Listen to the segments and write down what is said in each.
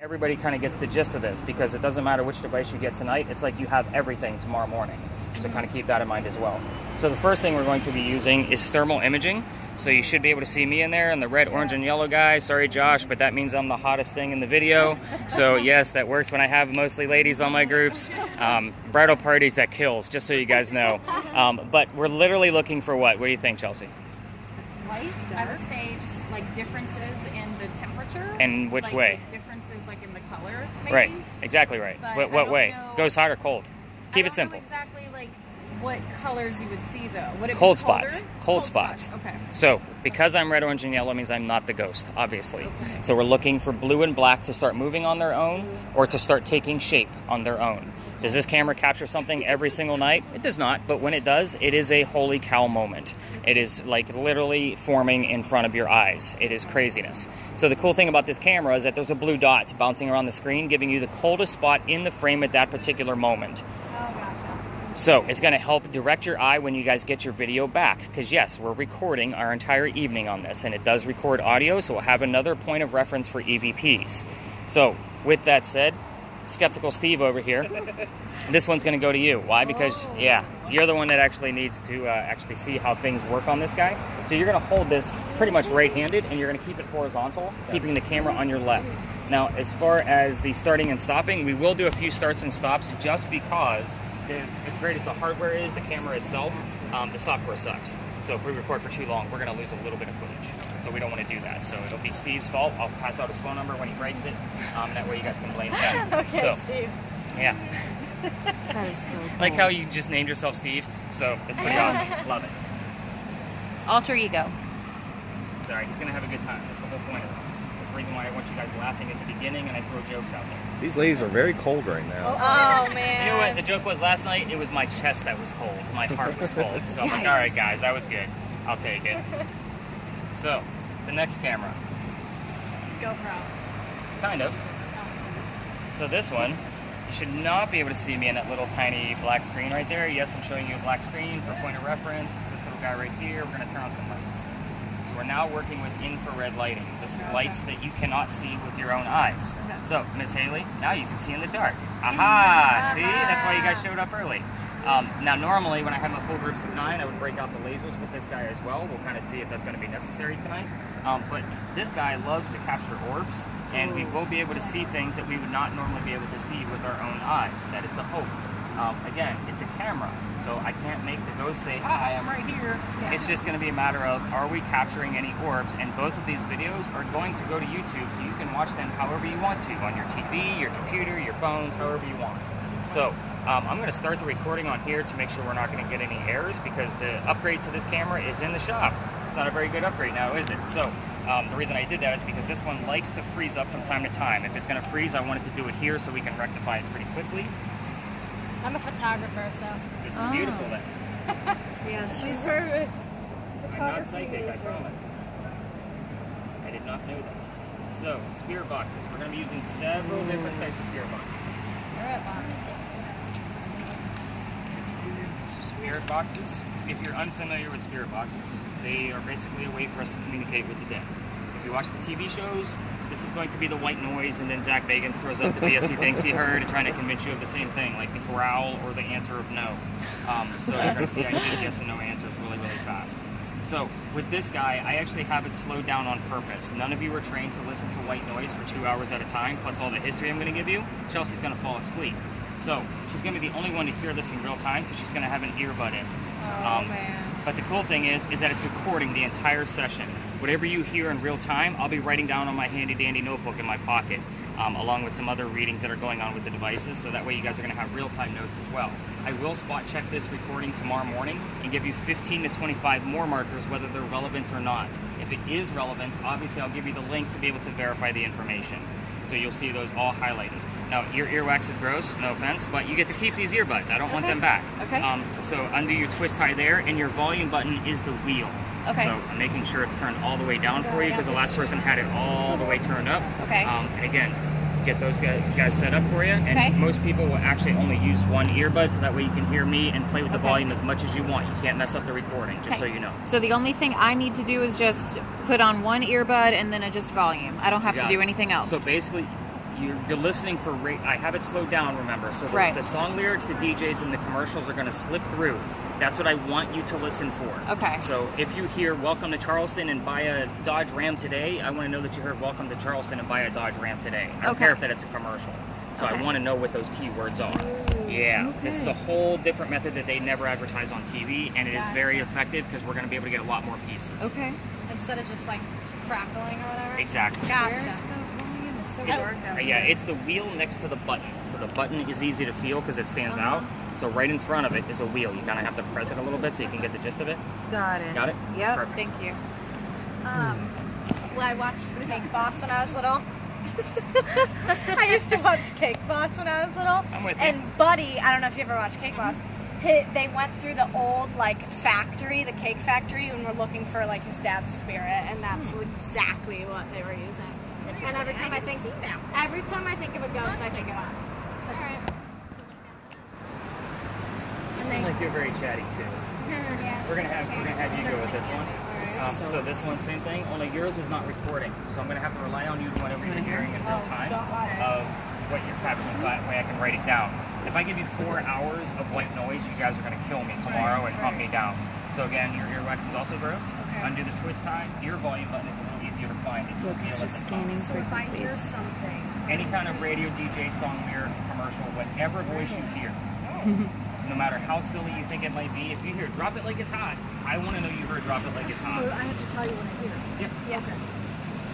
Everybody kind of gets the gist of this because it doesn't matter which device you get tonight. It's like you have everything tomorrow morning. So kind of keep that in mind as well. So the first thing we're going to be using is thermal imaging. So you should be able to see me in there and the red, orange, and yellow guy. Sorry, Josh, but that means I'm the hottest thing in the video. So yes, that works when I have mostly ladies on my groups. Bridal parties, that kills, just so you guys know. But we're literally looking for what? What do you think, Chelsea? Light, dark. I would say just like differences in the temperature. And which like, way? Differences like in the color, maybe. Right, exactly right. What way? Goes hot or cold? Keep it simple. I don't know exactly like what colors you would see though. Would it cold be colder? spots. Cold spots. Okay. So because I'm red, orange, and yellow means I'm not the ghost, obviously. Okay. So we're looking for blue and black to start moving on their own or to start taking shape on their own. Does this camera capture something every single night? It does not, but when it does, it is a holy cow moment. It is like literally forming in front of your eyes. It is craziness. So the cool thing about this camera is that there's a blue dot bouncing around the screen, giving you the coldest spot in the frame at that particular moment. So it's going to help direct your eye when you guys get your video back. Because yes, we're recording our entire evening on this, and it does record audio, so we'll have another point of reference for EVPs. So with that said, Skeptical Steve over here, this one's going to go to you. Why? Because, yeah, you're the one that actually needs to actually see how things work on this guy. So you're going to hold this pretty much right-handed, and you're going to keep it horizontal, keeping the camera on your left. Now, as far as the starting and stopping, we will do a few starts and stops just because as great as the hardware is, the camera itself, the software sucks. So if we record for too long, we're going to lose a little bit of footage. So we don't want to do that. So it'll be Steve's fault. I'll pass out his phone number when he breaks it. And that way you guys can blame him. Okay, so, Steve. Yeah. That is so cool. Like how you just named yourself Steve. So it's pretty awesome. Love it. Alter ego. Sorry, he's going to have a good time. That's the whole point of this. That's the reason why I want you guys laughing at the beginning and I throw jokes out there. These ladies are very cold right now. Oh, man. You know what the joke was last night? It was my chest that was cold. My heart was cold. So I'm like, all right, guys, that was good. I'll take it. So, the next camera. GoPro. Kind of. So this one, you should not be able to see me in that little tiny black screen right there. Yes, I'm showing you a black screen for point of reference. This little guy right here, we're going to turn on some lights. So we're now working with infrared lighting. This is lights that you cannot see with your own eyes. So, Miss Haley, now you can see in the dark. Aha! See? That's why you guys showed up early. Now, normally, when I have my full groups of 9, I would break out the lasers with this guy as well. We'll kind of see if that's going to be necessary tonight. But this guy loves to capture orbs, and we will be able to see things that we would not normally be able to see with our own eyes. That is the hope. Again, it's a camera, so I can't make the ghost say, hi, I'm right here. Yeah. It's just going to be a matter of, are we capturing any orbs? And both of these videos are going to go to YouTube, so you can watch them however you want to, on your TV, your computer, your phones, however you want. So, I'm going to start the recording on here to make sure we're not going to get any errors, because the upgrade to this camera is in the shop. It's not a very good upgrade now, is it? So, the reason I did that is because this one likes to freeze up from time to time. If it's going to freeze, I wanted to do it here so we can rectify it pretty quickly. I'm a photographer, so. This is beautiful then. Yes, she's perfect. I'm not psychic, I promise. I did not know that. So, spirit boxes. We're going to be using several different types of spirit boxes. Spirit boxes, if you're unfamiliar with spirit boxes, they are basically a way for us to communicate with the dead. If you watch the TV shows, this is going to be the white noise, and then Zach Bagans throws up the BS he thinks he heard, trying to convince you of the same thing, like the growl or the answer of no. So you're going to see I give yes and no answers really, really fast. So with this guy, I actually have it slowed down on purpose. None of you are trained to listen to white noise for 2 hours at a time, plus all the history I'm going to give you. Chelsea's going to fall asleep. So she's going to be the only one to hear this in real time because she's going to have an earbud in. Man. But the cool thing is that it's recording the entire session. Whatever you hear in real time, I'll be writing down on my handy-dandy notebook in my pocket, along with some other readings that are going on with the devices, so that way you guys are going to have real-time notes as well. I will spot check this recording tomorrow morning and give you 15 to 25 more markers, whether they're relevant or not. If it is relevant, obviously I'll give you the link to be able to verify the information. So you'll see those all highlighted. Now, your earwax is gross, no offense, but you get to keep these earbuds. I don't want them back. Okay. So undo your twist tie there, and your volume button is the wheel. Okay. So I'm making sure it's turned all the way down for you, because the last person had it all the way turned up. Okay. And again, get those guys set up for you. And most people will actually only use one earbud, so that way you can hear me and play with the volume as much as you want. You can't mess up the recording, just so you know. So the only thing I need to do is just put on one earbud and then adjust volume. I don't have to do anything else. So basically, you're listening for I have it slowed down, remember. So the song lyrics, the DJs, and the commercials are going to slip through. That's what I want you to listen for. Okay. So if you hear Welcome to Charleston and buy a Dodge Ram today, I want to know that you heard Welcome to Charleston and buy a Dodge Ram today. I don't care if that it's a commercial. So I want to know what those keywords are. Yeah. This is a whole different method that they never advertise on TV, and it is very effective because we're going to be able to get a lot more pieces. Okay. Instead of just like crackling or whatever. Exactly. Gotcha. Yeah, it's the wheel next to the button. So the button is easy to feel because it stands out. So right in front of it is a wheel. You kind of have to press it a little bit so you can get the gist of it. Got it. Got it? Yep. Perfect. Thank you. Well, I watched Cake Boss when I was little. I used to watch Cake Boss when I was little. I'm with you. And Buddy, I don't know if you ever watched Cake Boss. They went through the old like factory, the cake factory, and were looking for like his dad's spirit, and that's exactly what they were using. And every time I think of a ghost, I think of us. All right. You seem like you're very chatty too. We're gonna have you go with this one. So this one, same thing. Only yours is not recording, so I'm gonna have to rely on you whenever you're hearing in real time of what you're capturing. So that way I can write it down. If I give you 4 hours of white noise, you guys are gonna kill me tomorrow and hunt me down. So again, your earwax is also gross. Undo the twist tie. Your volume button is a little easier to find. It's just scanning frequencies. Any kind of radio, DJ, song, lyric, commercial, whatever voice you hear. No matter how silly you think it might be, if you hear "drop it like it's hot," I want to know you heard "drop it like it's hot." So I have to tell you when I hear it. Yeah. Yes.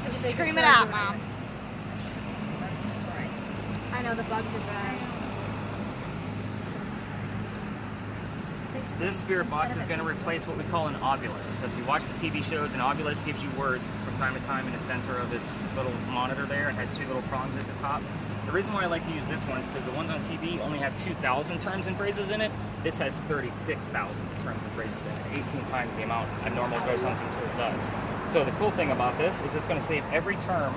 So Just scream it out, Mom. I know the bugs are bad. This spirit box is going to replace what we call an ovulus. So if you watch the TV shows, an ovulus gives you words from time to time in the center of its little monitor there. It has 2 little prongs at the top. The reason why I like to use this one is because the ones on TV only have 2,000 terms and phrases in it. This has 36,000 terms and phrases in it, 18 times the amount a normal ghost hunting tool does. So the cool thing about this is it's going to save every term,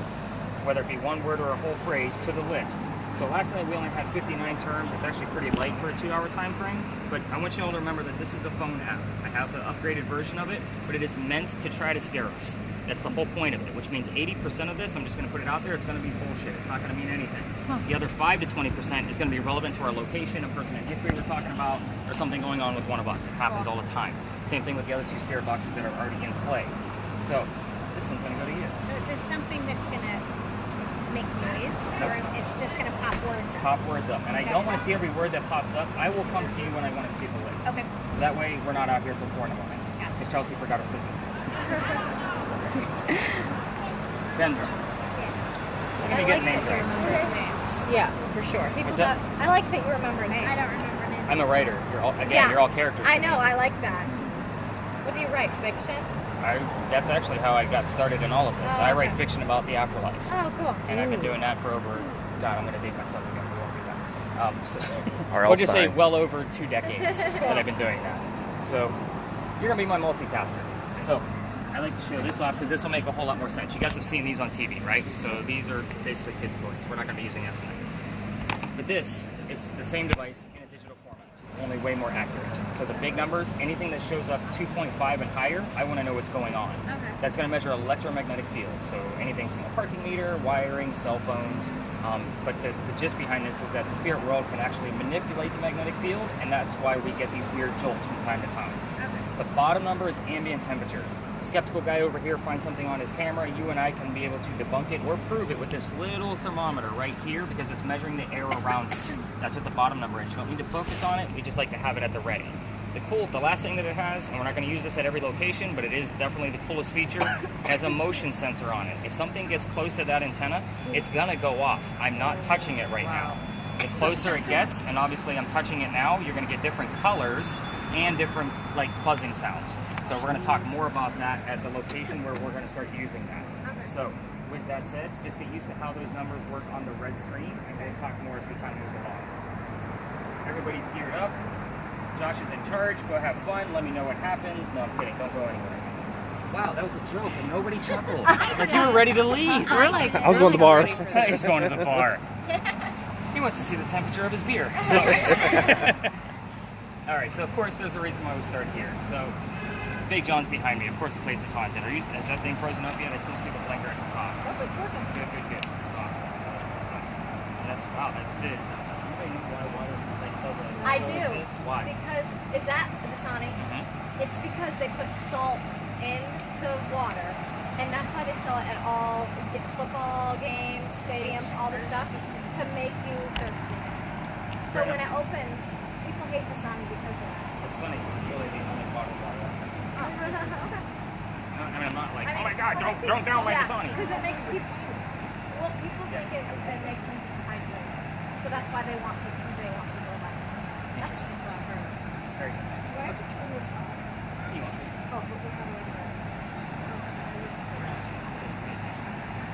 whether it be one word or a whole phrase, to the list. So last night we only had 59 terms. It's actually pretty light for a 2-hour time frame, but I want you all to remember that this is a phone app. I have the upgraded version of it, but it is meant to try to scare us. That's the whole point of it, which means 80% of this, I'm just going to put it out there, it's going to be bullshit. It's not going to mean anything. The other 5 to 20% is going to be relevant to our location, a person in history we're talking about, or something going on with one of us. It happens all the time. Same thing with the other 2 spirit boxes that are already in play. So this one's going to go to you. So is this something that's going to make noise, or it's just going to pop words up? Pop words up. And I don't want to see every word that pops up. I will come to you when I want to see the list. Okay. So that way we're not out here till 4 in the morning. Because Chelsea forgot her sleeping. Vendor. We're going to get names right. Yeah, for sure. What's that? I like that you remember names. I don't remember names. I'm a writer. You're all characters. I know, I like that. What do you write, fiction? That's actually how I got started in all of this. Oh, I write okay. fiction about the afterlife. Oh, cool. And I've been doing that for over, God, I'm going to date myself again. We won't do that. R.L. We'll just say Stein. well over 2 decades that I've been doing that. So you're going to be my multitasker. So I like to show this off because this will make a whole lot more sense. You guys have seen these on TV, right? So these are basically kids' toys. We're not going to be using that tonight. But this is the same device in a digital format, only way more accurate. So the big numbers, anything that shows up 2.5 and higher, I want to know what's going on. Okay. That's going to measure electromagnetic fields. So anything from a parking meter, wiring, cell phones. But the gist behind this is that the spirit world can actually manipulate the magnetic field, and that's why we get these weird jolts from time to time. The bottom number is ambient temperature. Skeptical guy over here finds something on his camera, you and I can be able to debunk it or prove it with this little thermometer right here because it's measuring the air around it. That's what the bottom number is. You don't need to focus on it, we just like to have it at the ready. The last thing that it has, and we're not going to use this at every location, but it is definitely the coolest feature, has a motion sensor on it. If something gets close to that antenna, it's going to go off. I'm not touching it right now. The closer it gets, and obviously I'm touching it now, you're going to get different colors and different like buzzing sounds. So we're going to talk more about that at the location where we're going to start using that. So with that said, just get used to how those numbers work on the red screen, and we'll talk more as we kind of move along. Everybody's geared up. Josh is in charge. Go have fun. Let me know what happens. No, I'm kidding. Don't go anywhere. Wow, that was a joke, and nobody chuckled. Like you were ready to leave. We're like, I was going to the bar. He's going to the bar. He wants to see the temperature of his beer. So. All right, so of course there's a reason why we started here. So Big John's behind me. Of course the place is haunted. Is that thing frozen up yet? I still see the blinker at the top. Good. Awesome. That's wow. That fizz. Anybody know why water like does a I little do. fizz? Why? Because, is that Dasani? Mhm. It's because they put salt in the water, and that's why they sell it at all football games, stadiums, all this stuff, to make you thirsty. So when it opens, people hate Dasani because of that. It's funny. It's really the only bottled water. Okay. I mean, I'm not like, oh my God, don't down my Dasani. Because it makes people, well, people think it makes them hydrated. So that's why they want people to buy it. That's just what I've heard. Very good. Do I have to turn this on? You want to? Oh, but how do I do that?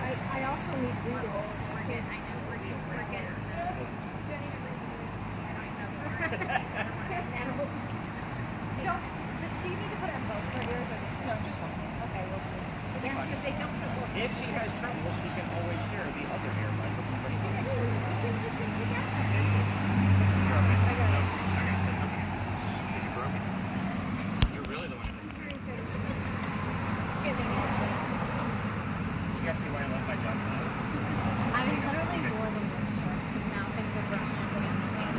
I also need noodles. We're good. I know we're good. We're good. So, does she need to put it in both her ears or just No, just one. Okay, we'll see. Yeah, because they don't put more. If she has trouble, she can always share the other earbud with somebody else. We can listen together. You're really the one that She has English. You guys see why I love my jobs? I mean, literally more than one short, because now things are brushing up against me.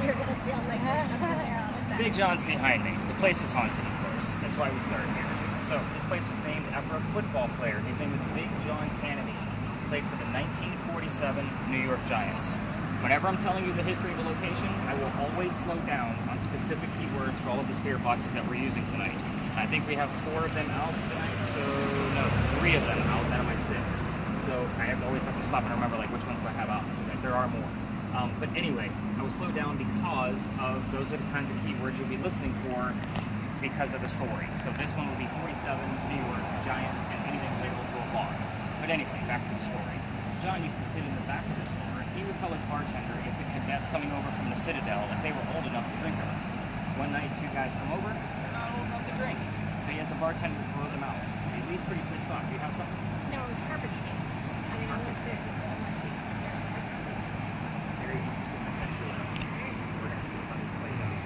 You're going to feel like there's something there all the time. Big John's behind me. The place is haunted, of course. That's why we started here. So, this place was named after a football player. His name was Big John Kennedy. He played for the 1947 New York Giants. Whenever I'm telling you the history of a location, I will always slow down on specific keywords for all of the spirit boxes that we're using tonight. I think we have 4 of them out tonight, so no, 3 of them out out of my 6. So I always have to stop and remember like which ones do I have out, because there are more. But anyway, I will slow down because of those are the kinds of keywords you'll be listening for because of the story. So this one will be 47 New York Giants and anything related to a bar. But anyway, back to the story. John used to sit in the back of this bar. He would tell his bartender if the cadets coming over from the Citadel, if they were old enough to drink or not. One night, 2 guys come over, they're not old enough to drink. So he has the bartender throw them out. He leaves pretty pissed off. Do you have something? No, it's carpet stain. I mean, unless there's there's carpet stain. Very interesting adventure. We're gonna see how this plays out.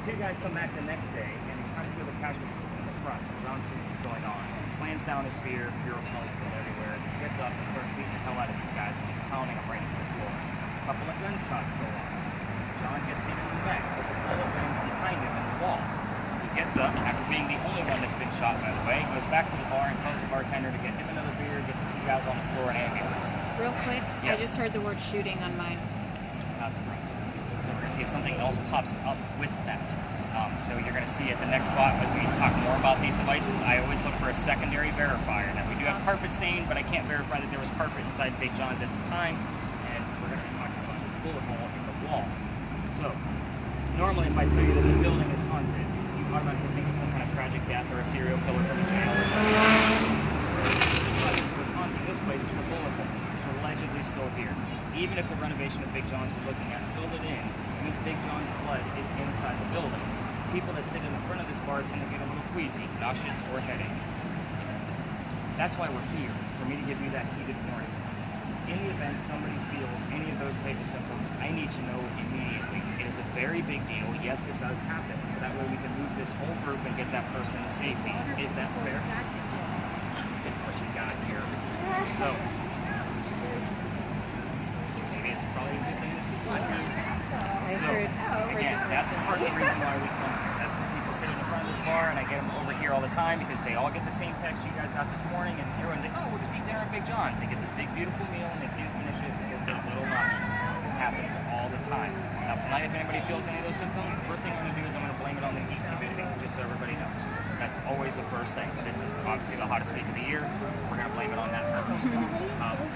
2 guys come back the next day and he tries to steal the cash register from the front. So John sees what's going on. He slams down his beer probably spilled everywhere. He gets up and starts beating the hell out of these guys and he's pounding them right into the floor. A couple of gunshots go off. John gets hit in the back, but the bullet lands behind him in the wall. He gets up, after being the only one that's been shot, by the way, goes back to the bar and tells the bartender to get him another beer, get the 2 guys on the floor and ambulance. Real quick, Yes. I just heard the word shooting on mine. Not surprised. So we're going to see if something else pops up with that. So you're going to see at the next spot, as we talk more about these devices, I always look for a secondary verifier. Now, we do have carpet stain, but I can't verify that there was carpet inside Big John's at the time. And we're going to be talking about this bullet hole in the wall. So, normally if I tell you that the building is haunted, you automatically think of some kind of tragic death or a serial killer from a jail or something. But what's haunting this place is the bullet hole. It's allegedly still here. Even if the renovation of Big John's we're looking at filled it in, it means Big John's blood is inside the building. People that sit in the front of this bar tend to get a little queasy, nauseous, or headache. That's why we're here, for me to give you that heated warning. In the event somebody feels any of those type of symptoms, I need to know immediately. It is a very big deal. Yes, it does happen. So that way we can move this whole group and get that person to safety. Is that fair? Good what she got here. So, maybe it's probably a good thing that she's like that. So, again, that's part of the reason why we come here. That's people sit in the front of this bar, and I get them over here all the time because they all get the same text you guys got this morning, and everyone's like, oh, we'll just eat dinner at Big John's. They get this big, beautiful meal, and they can't finish it because they're a little nauseous. It happens all the time. Now, tonight, if anybody feels any of those symptoms, the first thing I'm going to do is I'm going to blame it on the heat humidity, just so everybody knows. That's always the first thing. This is obviously the hottest week of the year. We're going to blame it on that first.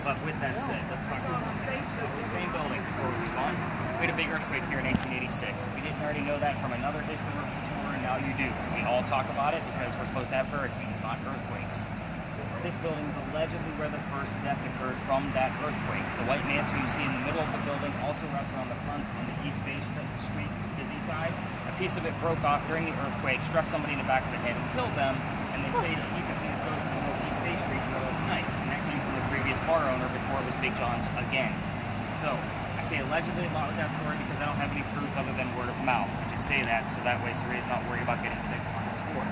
But with that said, let's talk about the same building before we move on. We had a big earthquake here in 1886. If you didn't already know that from another history tour, now you do. We all talk about it because we're supposed to have hurricanes, not earthquakes. This building is allegedly where the first death occurred from that earthquake. The white mansion you see in the middle of the building also wraps around the front on the East Bay Street busy side. A piece of it broke off during the earthquake, struck somebody in the back of the head and killed them. And they say that you can see this goes to the Northeast Bay Street in the middle of the night. And that came from the previous bar owner before it was Big John's again. So, I say allegedly a lot with that story because I don't have any proof other than word of mouth. I just say that so that way Saria's not worried about getting sick on the tour.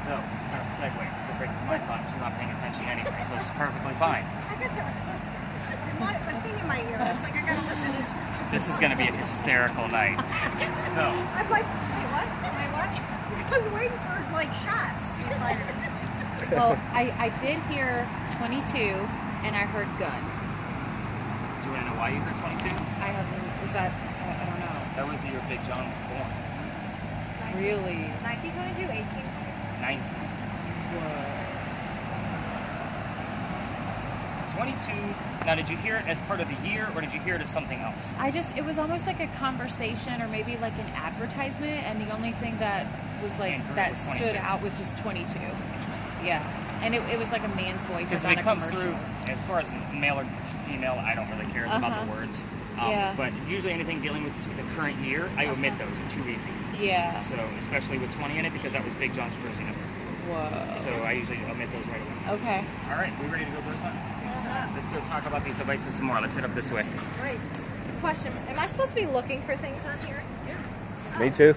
So, kind of a segue. To break my thought, she's not paying attention anyway, so it's perfectly fine. I got some my ear. It's like I gotta listen to two. This is going to be a hysterical night. So, I'm like, wait, what? Wait, what? I'm waiting for like shots to be fired. Well, I did hear 22 and I heard gun. do you want to know why you heard 22? I haven't, was that, I don't know. That was the year Big John was born. Really? 1922, 1822. 19. Whoa. 22. Now, did you hear it as part of the year, or did you hear it as something else? It was almost like a conversation or maybe like an advertisement, and the only thing that was like, Andrew that was stood 22. out was just 22. Yeah. And it was like a man's voice. Because on if it a comes commercial. through, as far as male or female, I don't really care. It's about the words. Yeah. But usually anything dealing with the current year, I omit those. They're too easy. Yeah. So, especially with 20 in it, because that was Big John's jersey number. Whoa. So I usually omit those right away. Okay. All right, we ready to go, Bruce? Let's go talk about these devices some more. Let's head up this way. Great. Question: am I supposed to be looking for things on here? Me too.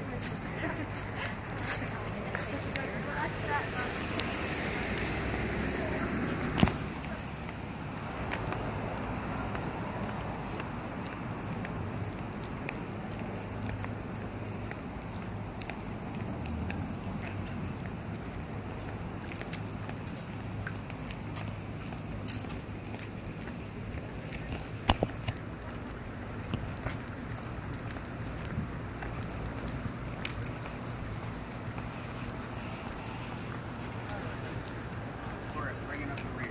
We're bringing up the rear.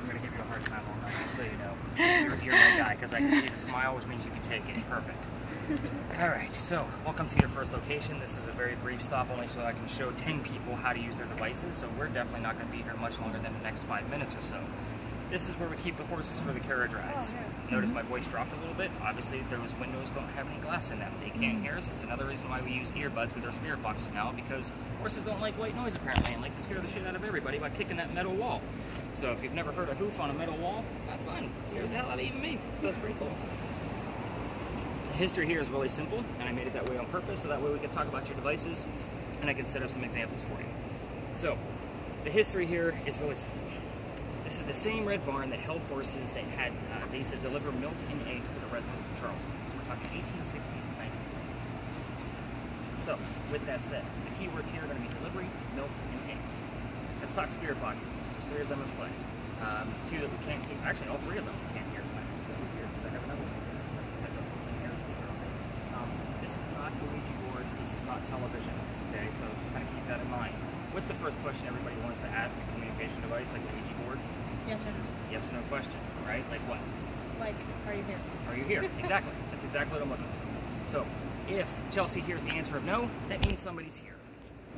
I'm going to give you a hard time all night, just so you know. You're my guy, because I can see the smile, which means you can take it. Perfect. All right, so welcome to your first location. This is a very brief stop, only so I can show 10 people how to use their devices, so we're definitely not going to be here much longer than the next 5 minutes or so. This is where we keep the horses for the carriage rides. Notice my voice dropped a little bit. Obviously, those windows don't have any glass in them. They can't hear us. It's another reason why we use earbuds with our spirit boxes now, because horses don't like white noise apparently, and like to scare the shit out of everybody by kicking that metal wall. So if you've never heard a hoof on a metal wall, it's not fun. It scares the hell out of even me. So it's pretty cool. The history here is really simple, and I made it that way on purpose, so that way we can talk about your devices, and I can set up some examples for you. So, the history here is really simple. This is the same red barn that held horses that had, they used to deliver milk and eggs to the residents of Charleston. So we're talking 1860s to 1940s. So, with that said, the keywords here are going to be delivery, milk, and eggs. Let's talk spirit boxes, because there's 3 of them in play. 2 that we can't hear, actually all 3 of them we can't hear tonight. So we're here, because I have another one. That's a air speaker on it. This is not a Ouija board, this is not television, okay? So just kind of keep that in mind. What's the first question everybody wants to ask a communication device like a Ouija board? Yes or no? Yes or no question, right? Like what? Like, are you here? Are you here? Exactly. That's exactly what I'm looking for. So, if Chelsea hears the answer of no, that means somebody's here.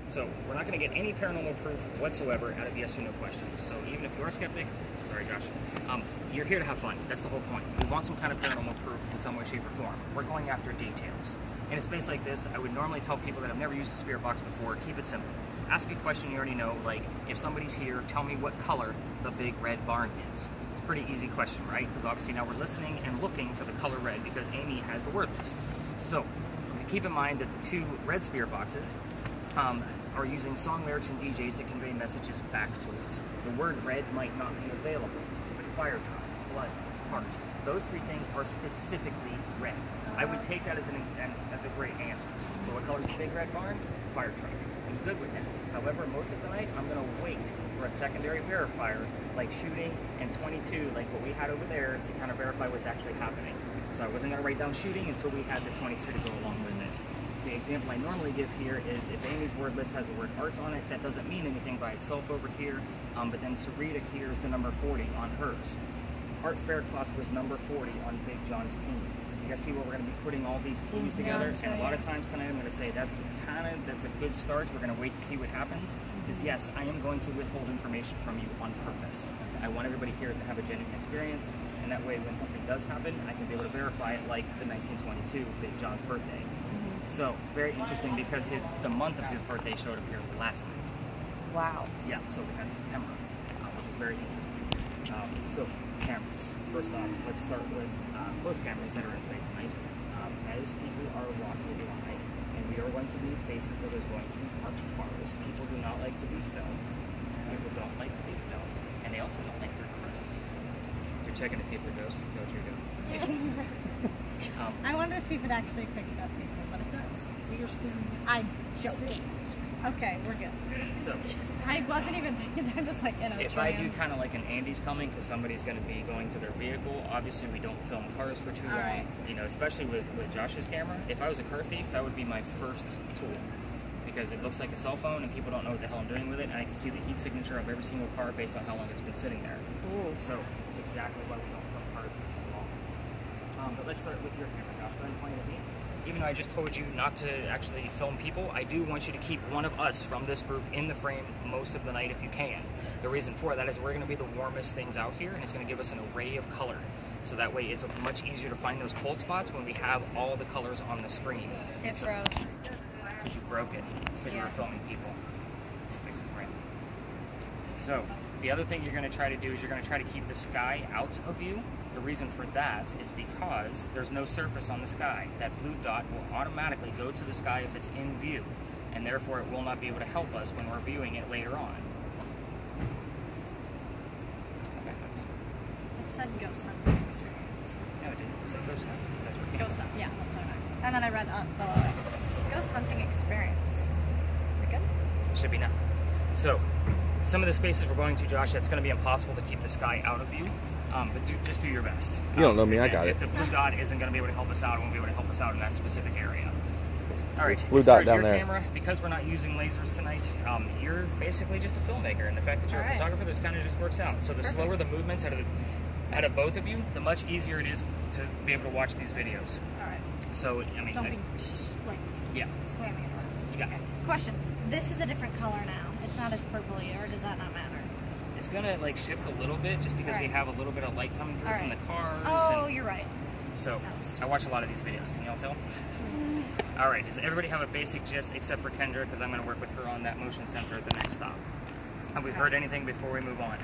So, we're not going to get any paranormal proof whatsoever out of yes or no questions. So, even if you're a skeptic, sorry Josh, you're here to have fun. That's the whole point. We want some kind of paranormal proof in some way, shape, or form. We're going after details. In a space like this, I would normally tell people that have never used a spirit box before, keep it simple. Ask a question you already know, like, if somebody's here, tell me what color the big red barn is. It's a pretty easy question, right? Because obviously now we're listening and looking for the color red because Amy has the word list. So, keep in mind that the 2 red spirit boxes are using song lyrics and DJs to convey messages back to us. The word red might not be available, but fire truck, blood, heart, those 3 things are specifically red. I would take that as a great answer. So what color is the big red barn? Fire truck. I'm good with that. However, most of the night, I'm going to wait for a secondary verifier, like shooting and 22, like what we had over there, to kind of verify what's actually happening. So I wasn't going to write down shooting until we had the 22 to go along with it. The example I normally give here is if Amy's word list has the word art on it, that doesn't mean anything by itself over here, but then Sarita here is the number 40 on hers. Art Faircloth was number 40 on Big John's team. You guys see where we're going to be putting all these clues together, and a lot of times tonight I'm going to say that's a good start. We're going to wait to see what happens, because yes, I am going to withhold information from you on purpose. I want everybody here to have a genuine experience, and that way when something does happen, I can be able to verify it, like the 1922 Big John's birthday. So, very interesting, because the month of his birthday showed up here last night. Wow. Yeah, so we had September, which is very interesting. So, cameras. First off, let's start with both cameras that are in play tonight. As people are walking by, and we are going to be in spaces where there's going to be parked cars. People do not like to be filmed. People don't like to be filmed, and they also don't like their cars to be filmed. They're checking to see if they're ghosts? Is that what you're doing? I wanted to see if it actually picked up people, but it does. I'm joking. Okay, we're good. So, I wasn't even thinking. I'm just like in a if I do kind of like an Andy's coming because somebody's going to be going to their vehicle, obviously we don't film cars for too long. Alright. You know, especially with Josh's camera. If I was a car thief, that would be my first tool because it looks like a cell phone and people don't know what the hell I'm doing with it, and I can see the heat signature of every single car based on how long it's been sitting there. Cool. So it's exactly why we don't film cars for too long. But let's start with your camera, Josh. Go ahead and point at me. Even though I just told you not to actually film people, I do want you to keep one of us from this group in the frame most of the night if you can. The reason for that is we're going to be the warmest things out here, and it's going to give us an array of color. So that way it's much easier to find those cold spots when we have all the colors on the screen. It froze. Because you broke it. It's because you were filming people. Let's fix the frame. So, the other thing you're going to try to do is you're going to try to keep the sky out of view. The reason for that is because there's no surface on the sky. That blue dot will automatically go to the sky if it's in view, and therefore it will not be able to help us when we're viewing it later on. Okay. It said ghost hunting experience. No, it didn't. It said ghost hunt. That's what it Ghost hunt, yeah, that's what I meant. And then I read below it. Ghost hunting experience. Is it good? should be now. So, some of the spaces we're going to, Josh, that's going to be impossible to keep the sky out of view. But just do your best. You don't know me, I again, got it. If the blue dot isn't going to be able to help us out, it won't be able to help us out in that specific area. All right, Blue as far dot as down your there. camera, because we're not using lasers tonight, you're basically just a filmmaker, and the fact that you're All a right. photographer, this kind of just works out. So the Perfect. slower the movements out of both of you, the much easier it is to be able to watch these videos. All right. So, I mean, Don't be like yeah, slamming it around. you got Okay. it. Question. This is a different color now. It's not as purpley, or does that not matter? It's gonna like shift a little bit just because All we right. have a little bit of light coming through All from right. the cars. Oh, and you're right. so I watch a lot of these videos. Can y'all tell? All right. Does everybody have a basic gist except for Kendra? Because I'm gonna work with her on that motion sensor at the next stop. Have we heard anything before we move on?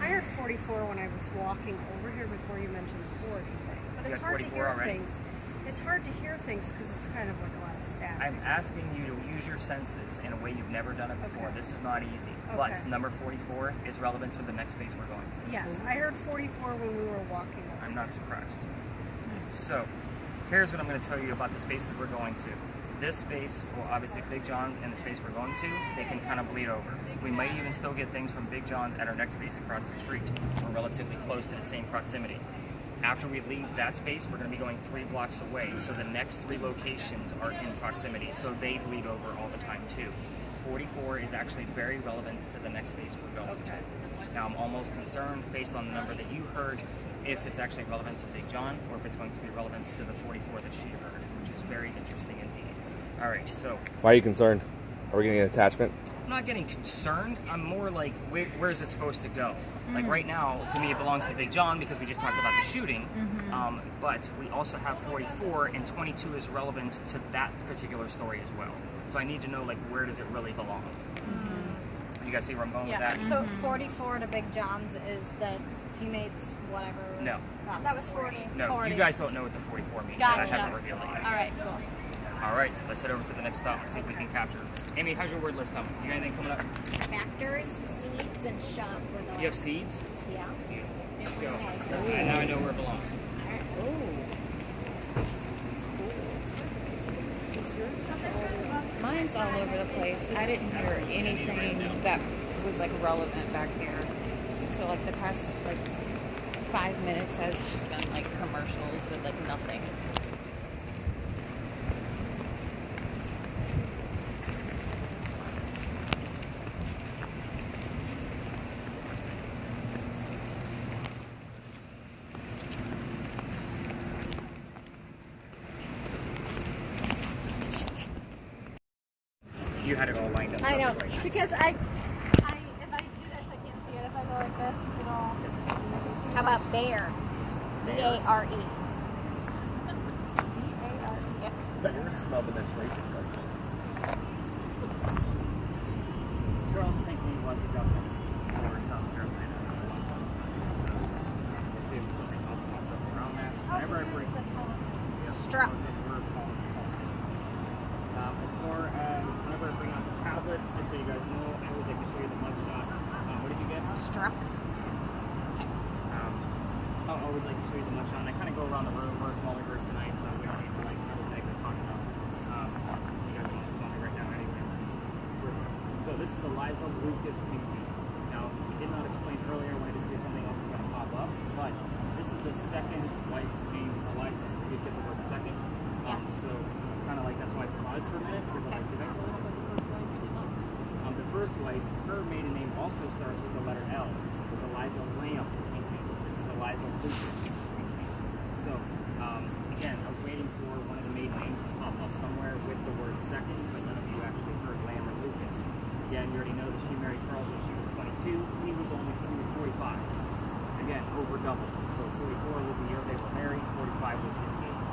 I heard 44 when I was walking over here before you mentioned the 40 thing. But You it's got hard to 44 hear already? things. It's hard to hear things because it's kind of like a lot of static. I'm asking you to use your senses in a way you've never done it before. Okay. This is not easy. But Okay. number 44 is relevant to the next space we're going to. Yes, I heard 44 when we were walking over. I'm not surprised. So, here's what I'm going to tell you about the spaces we're going to. This space, well, obviously Big John's and the space we're going to, they can kind of bleed over. We might even still get things from Big John's at our next space across the street. We're relatively close to the same proximity. After we leave that space, we're going to be going 3 blocks away, so the next 3 locations are in proximity, so they bleed over all the time too. 44 is actually very relevant to the next space we're going to. Now, I'm almost concerned, based on the number that you heard, if it's actually relevant to Big John, or if it's going to be relevant to the 44 that she heard, which is very interesting indeed. All right, so Why are you concerned? Are we going to get an attachment? I'm not getting concerned. I'm more like, where is it supposed to go? Like right now, to me, it belongs to Big John because we just talked about the shooting. But we also have 44, and 22 is relevant to that particular story as well. So I need to know, like, where does it really belong? You guys see where I'm going Yeah. with that? So 44 to Big John's is the teammates, whatever. No. That was 40. No, 40. you guys don't know what the 44 means. I Gotcha. haven't revealed it yet. All right, cool. All right, let's head over to the next stop and see if we can capture. Amy, how's your word list coming? You got anything coming up? Factors, seeds, and shove. Were the You have seeds? Yeah. Beautiful. Go. And now I know where it belongs. Mine's all over the place. I didn't hear anything that was like relevant back there. So like the past like 5 minutes has just been like commercials with like nothing. You had it all lined up. I know, Right. because if I do this, I can't see it. If I go like this, you know. How about bear? B-A-R-E. Yep. But you're smell the menstruation section. Charles Pinckney was a governor for South Carolina. So we'll see if something else pops up around that. Whenever I bring Struck. As far as whenever I bring out the tablets, just so you guys know, I always like to show you the mugshot. What did you get? Struck. I always like to show you the mugshot. And I kind of go around the room. We're a smaller group tonight, so we don't need to like everything we're talking about. You guys want to phone me right now anyway. So this is Eliza Lucas Pinckney. Now, we did not explain earlier. I wanted to see if something else was going to pop up, but this is the second wife named Eliza. We get the word second. So it's kind of like that's why I paused for a minute because I'm like, did I tell you about the first wife? The first wife, her maiden name also starts with the letter L. There's Eliza Lamb Pinckney. This is Eliza Lucas Pinckney. So again, I was waiting for one of the maiden names to pop up somewhere with the word second, but none of you actually heard Lamb or Lucas. Again, you already know that she married Charles when she was 22. He was 45. Again, over double. So 44 was the year they were married. 45 was his age.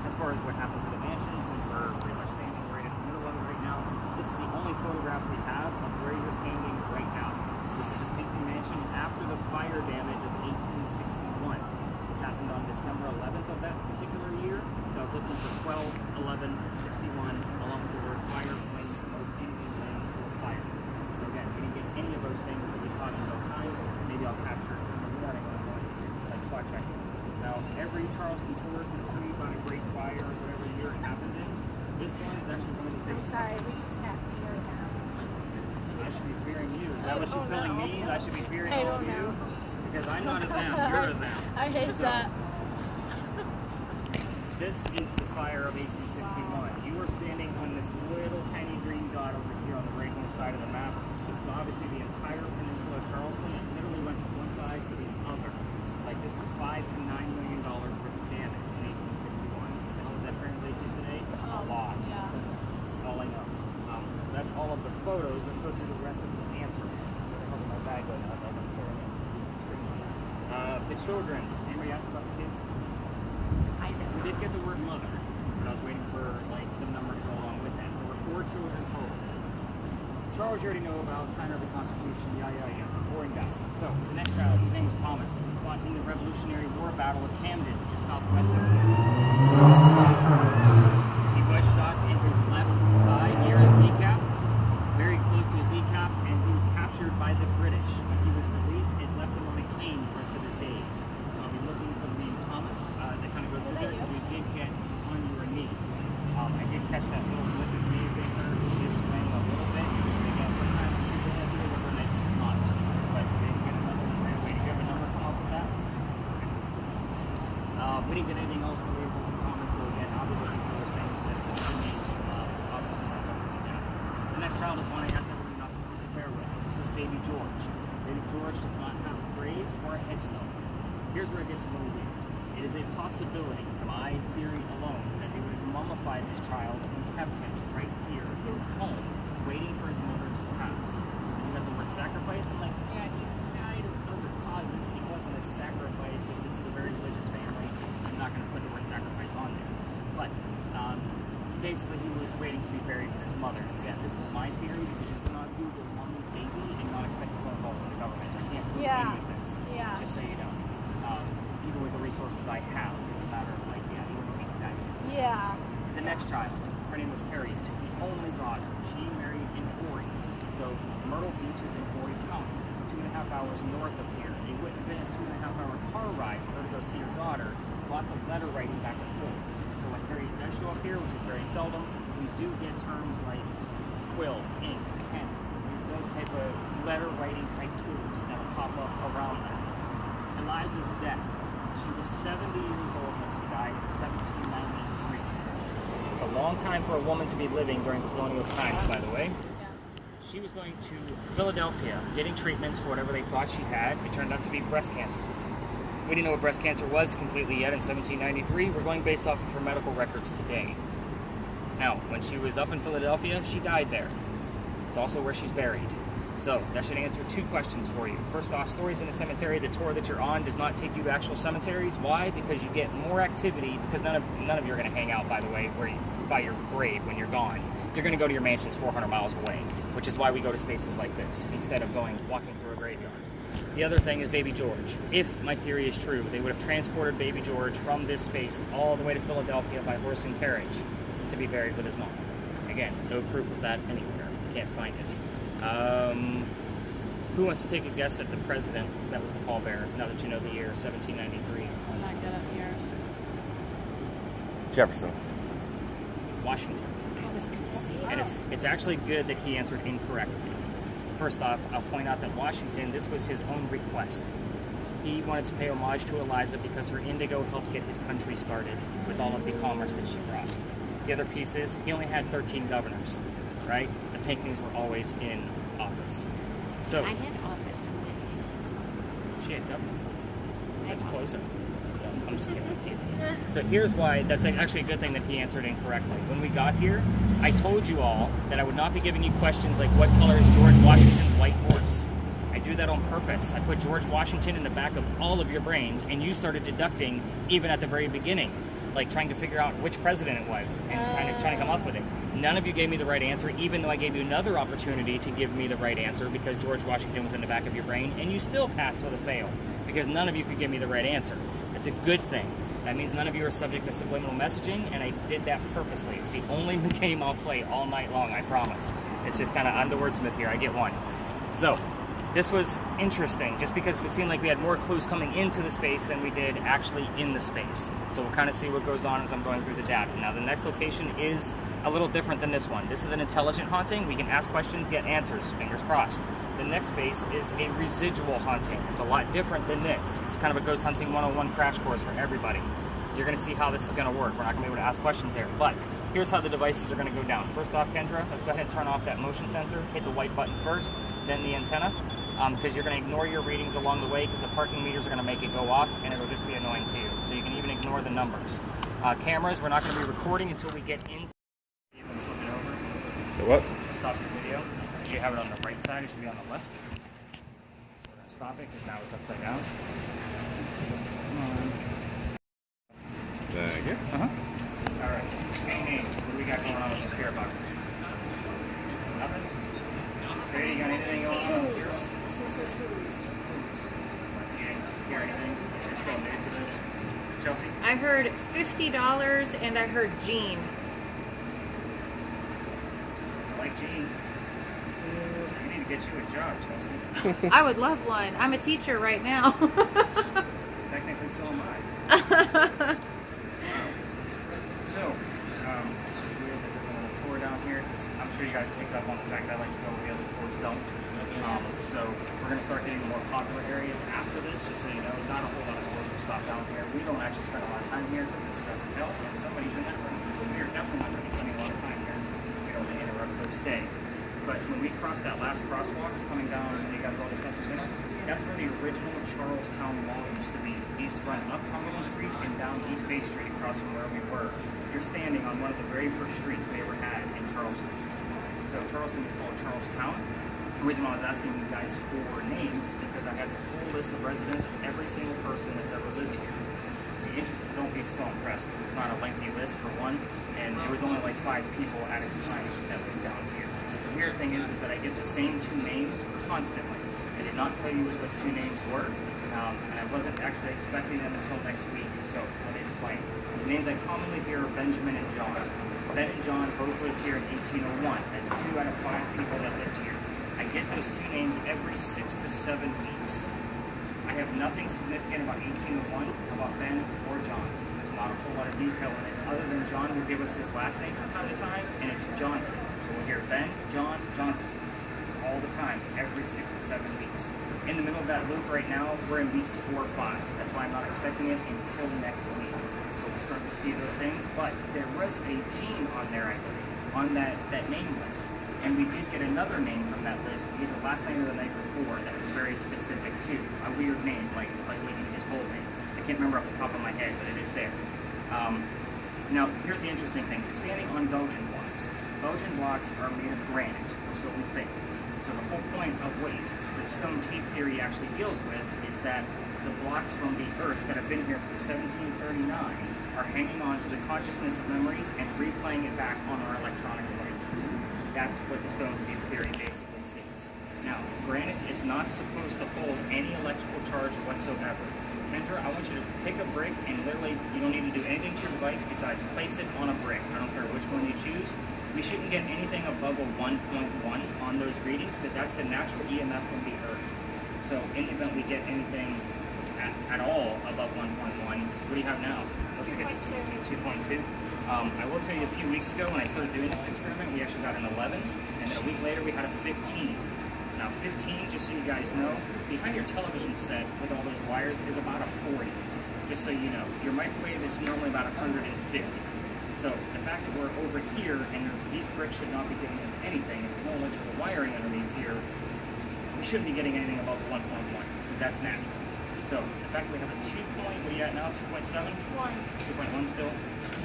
As far as what happened to the mansion, since we're pretty much standing right in the middle of it right now, this is the only photograph we have of where you're standing right now. This is the Pinckney mansion after the fire damage of 1861. This happened on December 11th of that particular year. So I was looking for 12/11/61 along with the word fire, flame, smoke, anything lands to fire. So again, we didn't get any of those things that we caught in no time. Maybe I'll capture it in the morning when I'm going to spot checking. Now, every Charleston tour is going to tell you about a great fire or whatever year it happened in. This one is actually going to be. I'm sorry, we just got fear now. I should be fearing you. Is that what she's telling me? I should be fearing I all of don't you? know. Because I'm not a them, you're a them. I hate So, that. This is the fire of 1861. You are standing on this little tiny green dot over here on the right-hand side of the map. This is obviously the entire peninsula of Charleston. It literally went from one side to the other. Like, this is $5 to $9 million worth of damage in 1861. How does that translate to today? A lot. Yeah. All I know. So that's all of the photos. Let's go through the rest of the answers. I have my bag going up as I'm pouring in. The children. Anybody ask about the kids? I did. We did get the word mother, but I was waiting for like the number to go along with that. There were 4 children total. Charles, you already know about, signer of the Constitution, boring guy. So the next child, his name was Thomas. He fought in the Revolutionary War battle of Camden, which is southwest of here. He was shot in his left thigh near his kneecap, very close to his kneecap, and he was captured by the British. When he was released, it left him on McLean the rest of his days. So I'll be looking for the name Thomas as I kind of go through there. You did get on your knees. I did catch that little blip of me being heard. She is swaying a little bit. Again, sometimes people have to look for names. It's not. But we didn't get another one right away. Did you have a number come up with that? We didn't get anything else related to Thomas, so again, I'll be looking for those things that the names obviously not going to be down. The next child is one I asked everybody not to compare with. This is Baby George. Baby George does not have a grave or a headstone. Here's where it gets a little weird. It is a possibility, my theory alone, that they would have mummified this child and kept him right here in home, waiting for his mother to pass. So when you have the word sacrifice, I'm like, yeah, he died of other causes. He wasn't a sacrifice. This is a very religious family. I'm not going to put the word sacrifice on there. But basically, he was waiting to be buried with his mother. Again, this is my theory because you cannot Google mummy baby and not expect a phone call from the government. I can't prove any of this. Yeah. Just so you know. Even with the resources I have, it's a matter of like, yeah, you wouldn't make that. Yeah. The next child, her name was Harriet, the only daughter. She married in Horry. So Myrtle Beach is in Horry County. It's 2.5 hours north of here. It wouldn't have been a 2.5-hour car ride for her to go see her daughter. Lots of letter writing back and forth. So when Harriet does show up here, which is very seldom, we do get terms like quill, ink, pen, those type of letter writing type tools that'll pop up around that. Eliza's death. She was 70 years old when she died in 1793. It's a long time for a woman to be living during colonial times, by the way. She was going to Philadelphia, getting treatments for whatever they thought she had. It turned out to be breast cancer. We didn't know what breast cancer was completely yet in 1793. We're going based off of her medical records today. Now, when she was up in Philadelphia, she died there. It's also where she's buried. So, that should answer 2 questions for you. First off, Stories in the Cemetery, the tour that you're on does not take you to actual cemeteries. Why? Because you get more activity, because none of you are going to hang out, by the way, by your grave when you're gone. You're going to go to your mansions 400 miles away, which is why we go to spaces like this, instead of walking through a graveyard. The other thing is Baby George. If my theory is true, they would have transported Baby George from this space all the way to Philadelphia by horse and carriage to be buried with his mom. Again, no proof of that anywhere. Can't find it. Who wants to take a guess at the president that was the pallbearer, now that you know the year, 1793? I'm not good at years. Jefferson. Washington. And it's actually good that he answered incorrectly. First off, I'll point out that Washington, this was his own request. He wanted to pay homage to Eliza because her indigo helped get his country started with all of the commerce that she brought. The other piece is, he only had 13 governors, right? The Pinckneys were always in office. So I had office. she had governor. That's closer. I'm just kidding, I'm teasing. So here's why that's actually a good thing that he answered incorrectly. When we got here, I told you all that I would not be giving you questions like, what color is George Washington's white horse? I do that on purpose. I put George Washington in the back of all of your brains, and you started deducting even at the very beginning, like trying to figure out which president it was and kind of trying to come up with it. None of you gave me the right answer, even though I gave you another opportunity to give me the right answer because George Washington was in the back of your brain, and you still passed with a fail because none of you could give me the right answer. It's a good thing. That means none of you are subject to subliminal messaging, and I did that purposely. It's the only game I'll play all night long, I promise. It's just kind of, I'm the wordsmith here, I get one. So, this was interesting, just because it seemed like we had more clues coming into the space than we did actually in the space. So we'll kind of see what goes on as I'm going through the data. Now, the next location is a little different than this one. This is an intelligent haunting. We can ask questions, get answers, fingers crossed. The next space is a residual haunting. It's a lot different than this. It's kind of a ghost hunting 101 crash course for everybody. You're going to see how this is going to work. We're not going to be able to ask questions there, but here's how the devices are going to go down. First off, Kendra, let's go ahead and turn off that motion sensor. Hit the white button first, then the antenna, because you're going to ignore your readings along the way because the parking meters are going to make it go off, and it'll just be annoying to you. So you can even ignore the numbers. Cameras, we're not going to be recording until we get into. You can flip it over. So what? Stop the video. You have it on the right side, it should be on the left. So we're going to stop it because now it's upside down. Thank you. Alright, any names? What do we got going on with these spirit boxes? Nothing? Sarah, you got anything going on up here? You didn't hear anything? You're still new to this? Chelsea? I heard $50 and I heard Gene. I like Gene. We need to get you a job, Chelsea. I would love one. I'm a teacher right now. Technically, so am I. So, it's just weird that there's a little tour down here, because I'm sure you guys picked up on the fact that I like to go where the other tours don't. So, we're going to start getting more popular areas after this, just so you know. Not a whole lot of tours will stop down here. We don't actually spend a lot of time here, because this is a hotel, and somebody's in that room. So, we are definitely not going to be spending a lot of time here. We don't want to interrupt their stay. But when we cross that last crosswalk coming down, you got to go discuss the minutes, that's where the original Charlestown Wall used to be. It used to run up Cumberland Street and down East Bay Street across from where we were. You're standing on one of the very first streets we ever had in Charleston. So Charleston was called Charlestown. The reason why I was asking you guys for names is because I have the full list of residents of every single person that's ever lived here. Be interested, don't be so impressed because it's not a lengthy list for one, and there was only like 5 people at a time that lived down here. The weird thing is that I get the same 2 names constantly. I did not tell you what those 2 names were, and I wasn't actually expecting them until next week, so let me explain. The names I commonly hear are Benjamin and John. Ben and John both lived here in 1801. That's 2 out of 5 people that lived here. I get those 2 names every 6 to 7 weeks. I have nothing significant about 1801, about Ben or John. There's not a whole lot of detail in this, other than John will give us his last name from time to time, and it's Johnson. So we'll hear Ben, John, Johnson all the time, every 6 to 7 weeks. In the middle of that loop right now, we're in weeks 4 or 5. That's why I'm not expecting it until next week. So we'll start to see those things. But there was a Gene on there, I believe, on that name list. And we did get another name from that list, either last night or the night before, that was very specific too. A weird name, like what you just told me. I can't remember off the top of my head, but it is there. Now, here's the interesting thing. You're standing on Belgian blocks. Belgian blocks are made of granite, or so we think. So the whole point of what the stone tape theory actually deals with is that the blocks from the earth that have been here since 1739 are hanging on to the consciousness of memories and replaying it back on our electronic devices. That's what the stone tape theory basically states. Now, granite is not supposed to hold any electrical charge whatsoever. Kendra, I want you to pick a brick and literally, you don't need to do anything to your device besides place it on a brick. I don't care which one you choose. We shouldn't get anything above a 1.1 on those readings because that's the natural EMF from the earth. So in the event we get anything at all above 1.1, what do you have now? Looks like a 2.2. I will tell you, a few weeks ago when I started doing this experiment, we actually got an 11, and then a week later we had a 15. Now 15, just so you guys know, behind your television set with all those wires is about a 40. Just so you know, your microwave is normally about 150. So the fact that we're over here and these bricks should not be giving us anything, and there's no electrical wiring underneath here, we shouldn't be getting anything above 1.1 because that's natural. So the fact that we have a 2 point, what are you at now? 2.7? 2.1 still?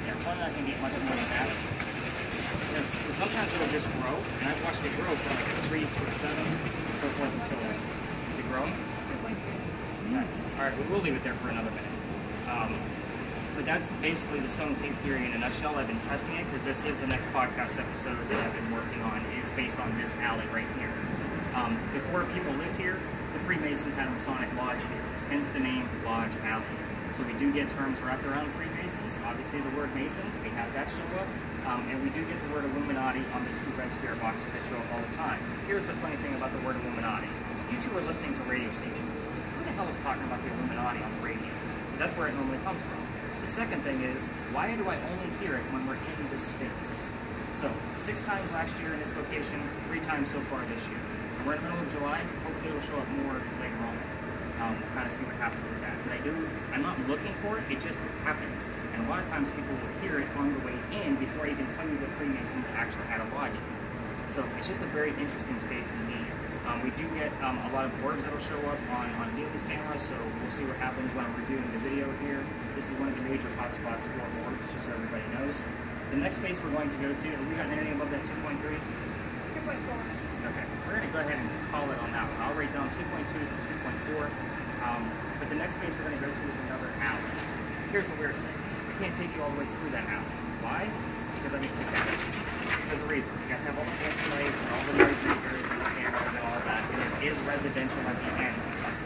Yeah, probably not going to get much more than that. Because sometimes it'll just grow, and I've watched it grow from like a 3 to a 7, so forth and so on. Is it growing? Nice. Alright, we'll leave it there for another minute. But that's basically the stone tape theory in a nutshell. I've been testing it because this is the next podcast episode that I've been working on, is based on this alley right here. Before people lived here, the Freemasons had a Masonic lodge here, hence the name Lodge Alley. So we do get terms wrapped around Freemasons. Obviously the word Mason, we have that show up. And we do get the word Illuminati on the 2 red spirit boxes that show up all the time. Here's the funny thing about the word Illuminati. You two are listening to radio stations. Who the hell is talking about the Illuminati on the radio? Because that's where it normally comes from. The second thing is, why do I only hear it when we're in this space? So, 6 times last year in this location, 3 times so far this year. And we're in the middle of July, hopefully it'll show up more later on. We'll kind of see what happens with that. But I'm not looking for it, it just happens. And a lot of times people will hear it on the way in before I even tell you that Freemasons actually had a lodge. So it's just a very interesting space indeed. We do get a lot of orbs that will show up on Neely's camera, so we'll see what happens when I'm reviewing the video here. This is one of the major hotspots for orbs, just so everybody knows. The next space we're going to go to, have we got anything above that 2.3? 2.4. Okay, we're going to go ahead and call it on that one. I'll write down 2.2 to 2.4. But the next space we're going to go to is another alley. Here's the weird thing. I can't take you all the way through that alley. Why? Because I need to test it. There's a reason. You guys have all the fancy lights and all the noise makers and the cameras and all of that. And it is residential at the end.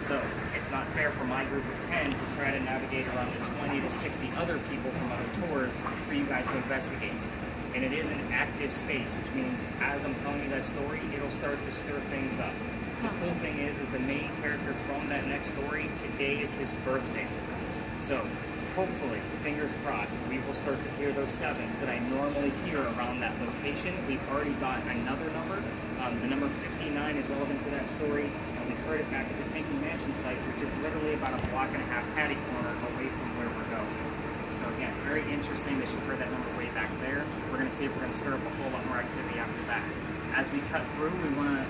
So it's not fair for my group of 10 to try to navigate around the 20 to 60 other people from other tours for you guys to investigate. And it is an active space, which means as I'm telling you that story, it'll start to stir things up. The cool thing is the main character from that next story, today is his birthday. So hopefully, fingers crossed, we will start to hear those 7s that I normally hear around that location. We've already got another number. The number 59 is relevant to that story, and we heard it back at the Pinky Mansion site, which is literally about a block and a half catty corner away from where we're going. So again, very interesting that you heard that number way back there. We're going to see if we're going to stir up a whole lot more activity after that. As we cut through, we're going to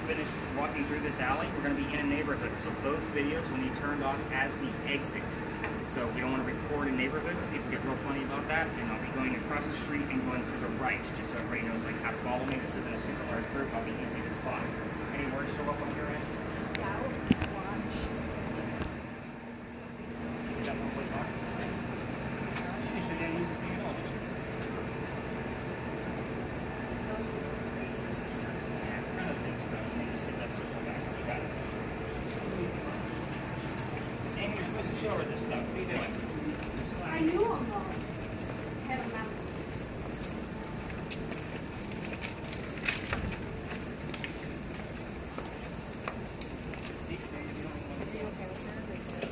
finish walking through this alley. We're going to be in a neighborhood, so both videos will be turned off as we exit. So we don't want to record in neighborhoods. People get real funny about that. And I'll be going across the street and going to the right, just so everybody knows like how to follow me. This isn't a super large group. I'll be easy to spot. Any words show up on your end? Watch. Is that one way box? She should have used this thing at all, did she? Those were the reasons we started. Yeah, kind of think so. Let me just hit that circle back. You got it. And you're supposed to show her this stuff. What are you doing? I knew them all. Had them out.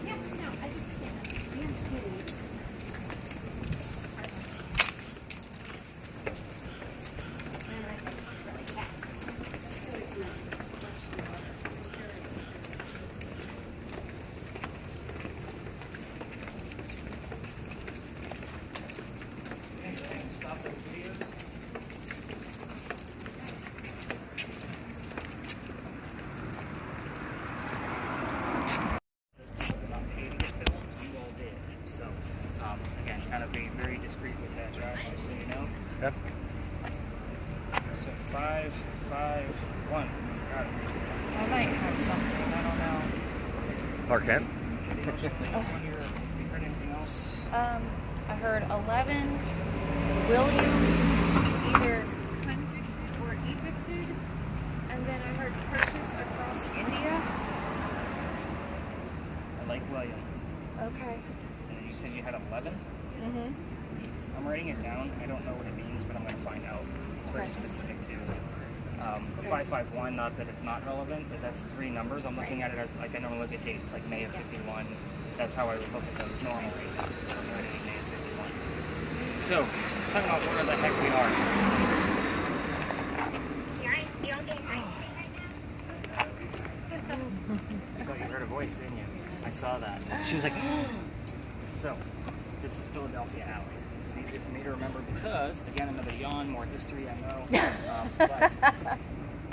Yeah, no, I just can't. Stop those videos. Not paid to get filmed, you all did. So, again, kind of be very discreet with that, Josh, just so you know. Yep. So 5, 5, 1. Got it. I might have something. I don't know. Clark Kent? Anything else on your, have you heard anything else? I heard 11. William either convicted or evicted, and then I heard purchase across India. I like William. Okay. And you said you had 11? Mhm. I'm writing it down. I don't know what it means, but I'm going to find out. It's very Okay. specific too. The 551, not that it's not relevant, but that's 3 numbers. I'm looking at it as, like, I normally look at dates, like May of 51. That's how I would look at those normally. May of 51. So, let's talk about where the heck we are. I thought you heard a voice, didn't you? I saw that. She was like, so, this is Philadelphia Alley. This is easy for me to remember because, again, another yawn, more history, I know. But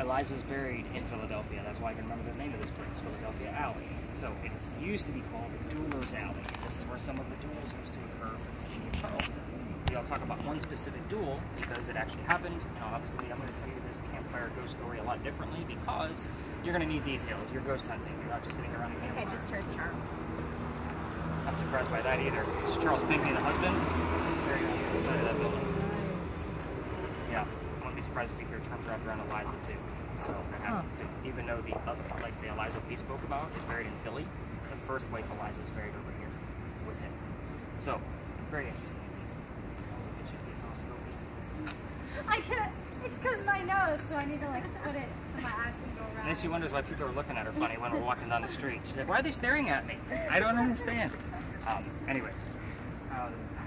Eliza's buried in Philadelphia. That's why I can remember the name of this place, Philadelphia Alley. So it used to be called Dueller's Alley. This is where some of the duels used to occur for the city of Charleston. I'll talk about one specific duel because it actually happened. Now, obviously, I'm going to tell you this campfire ghost story a lot differently because you're going to need details. You're ghost hunting. You're not just sitting around a campfire. I just heard Charles. Not surprised by that either. It's Charles Pinckney, the husband. Very on the other side of that building. Yeah, I wouldn't be surprised if you hear terms wrapped around Eliza too. So that happens too. Even though the other, like the Eliza we spoke about, is buried in Philly, the first wife Eliza is buried over here with him. So very interesting. I can't. It's because my nose, so I need to like put it so my eyes can go around. And then she wonders why people are looking at her funny when we're walking down the street. She's like, why are they staring at me? I don't understand. Anyway,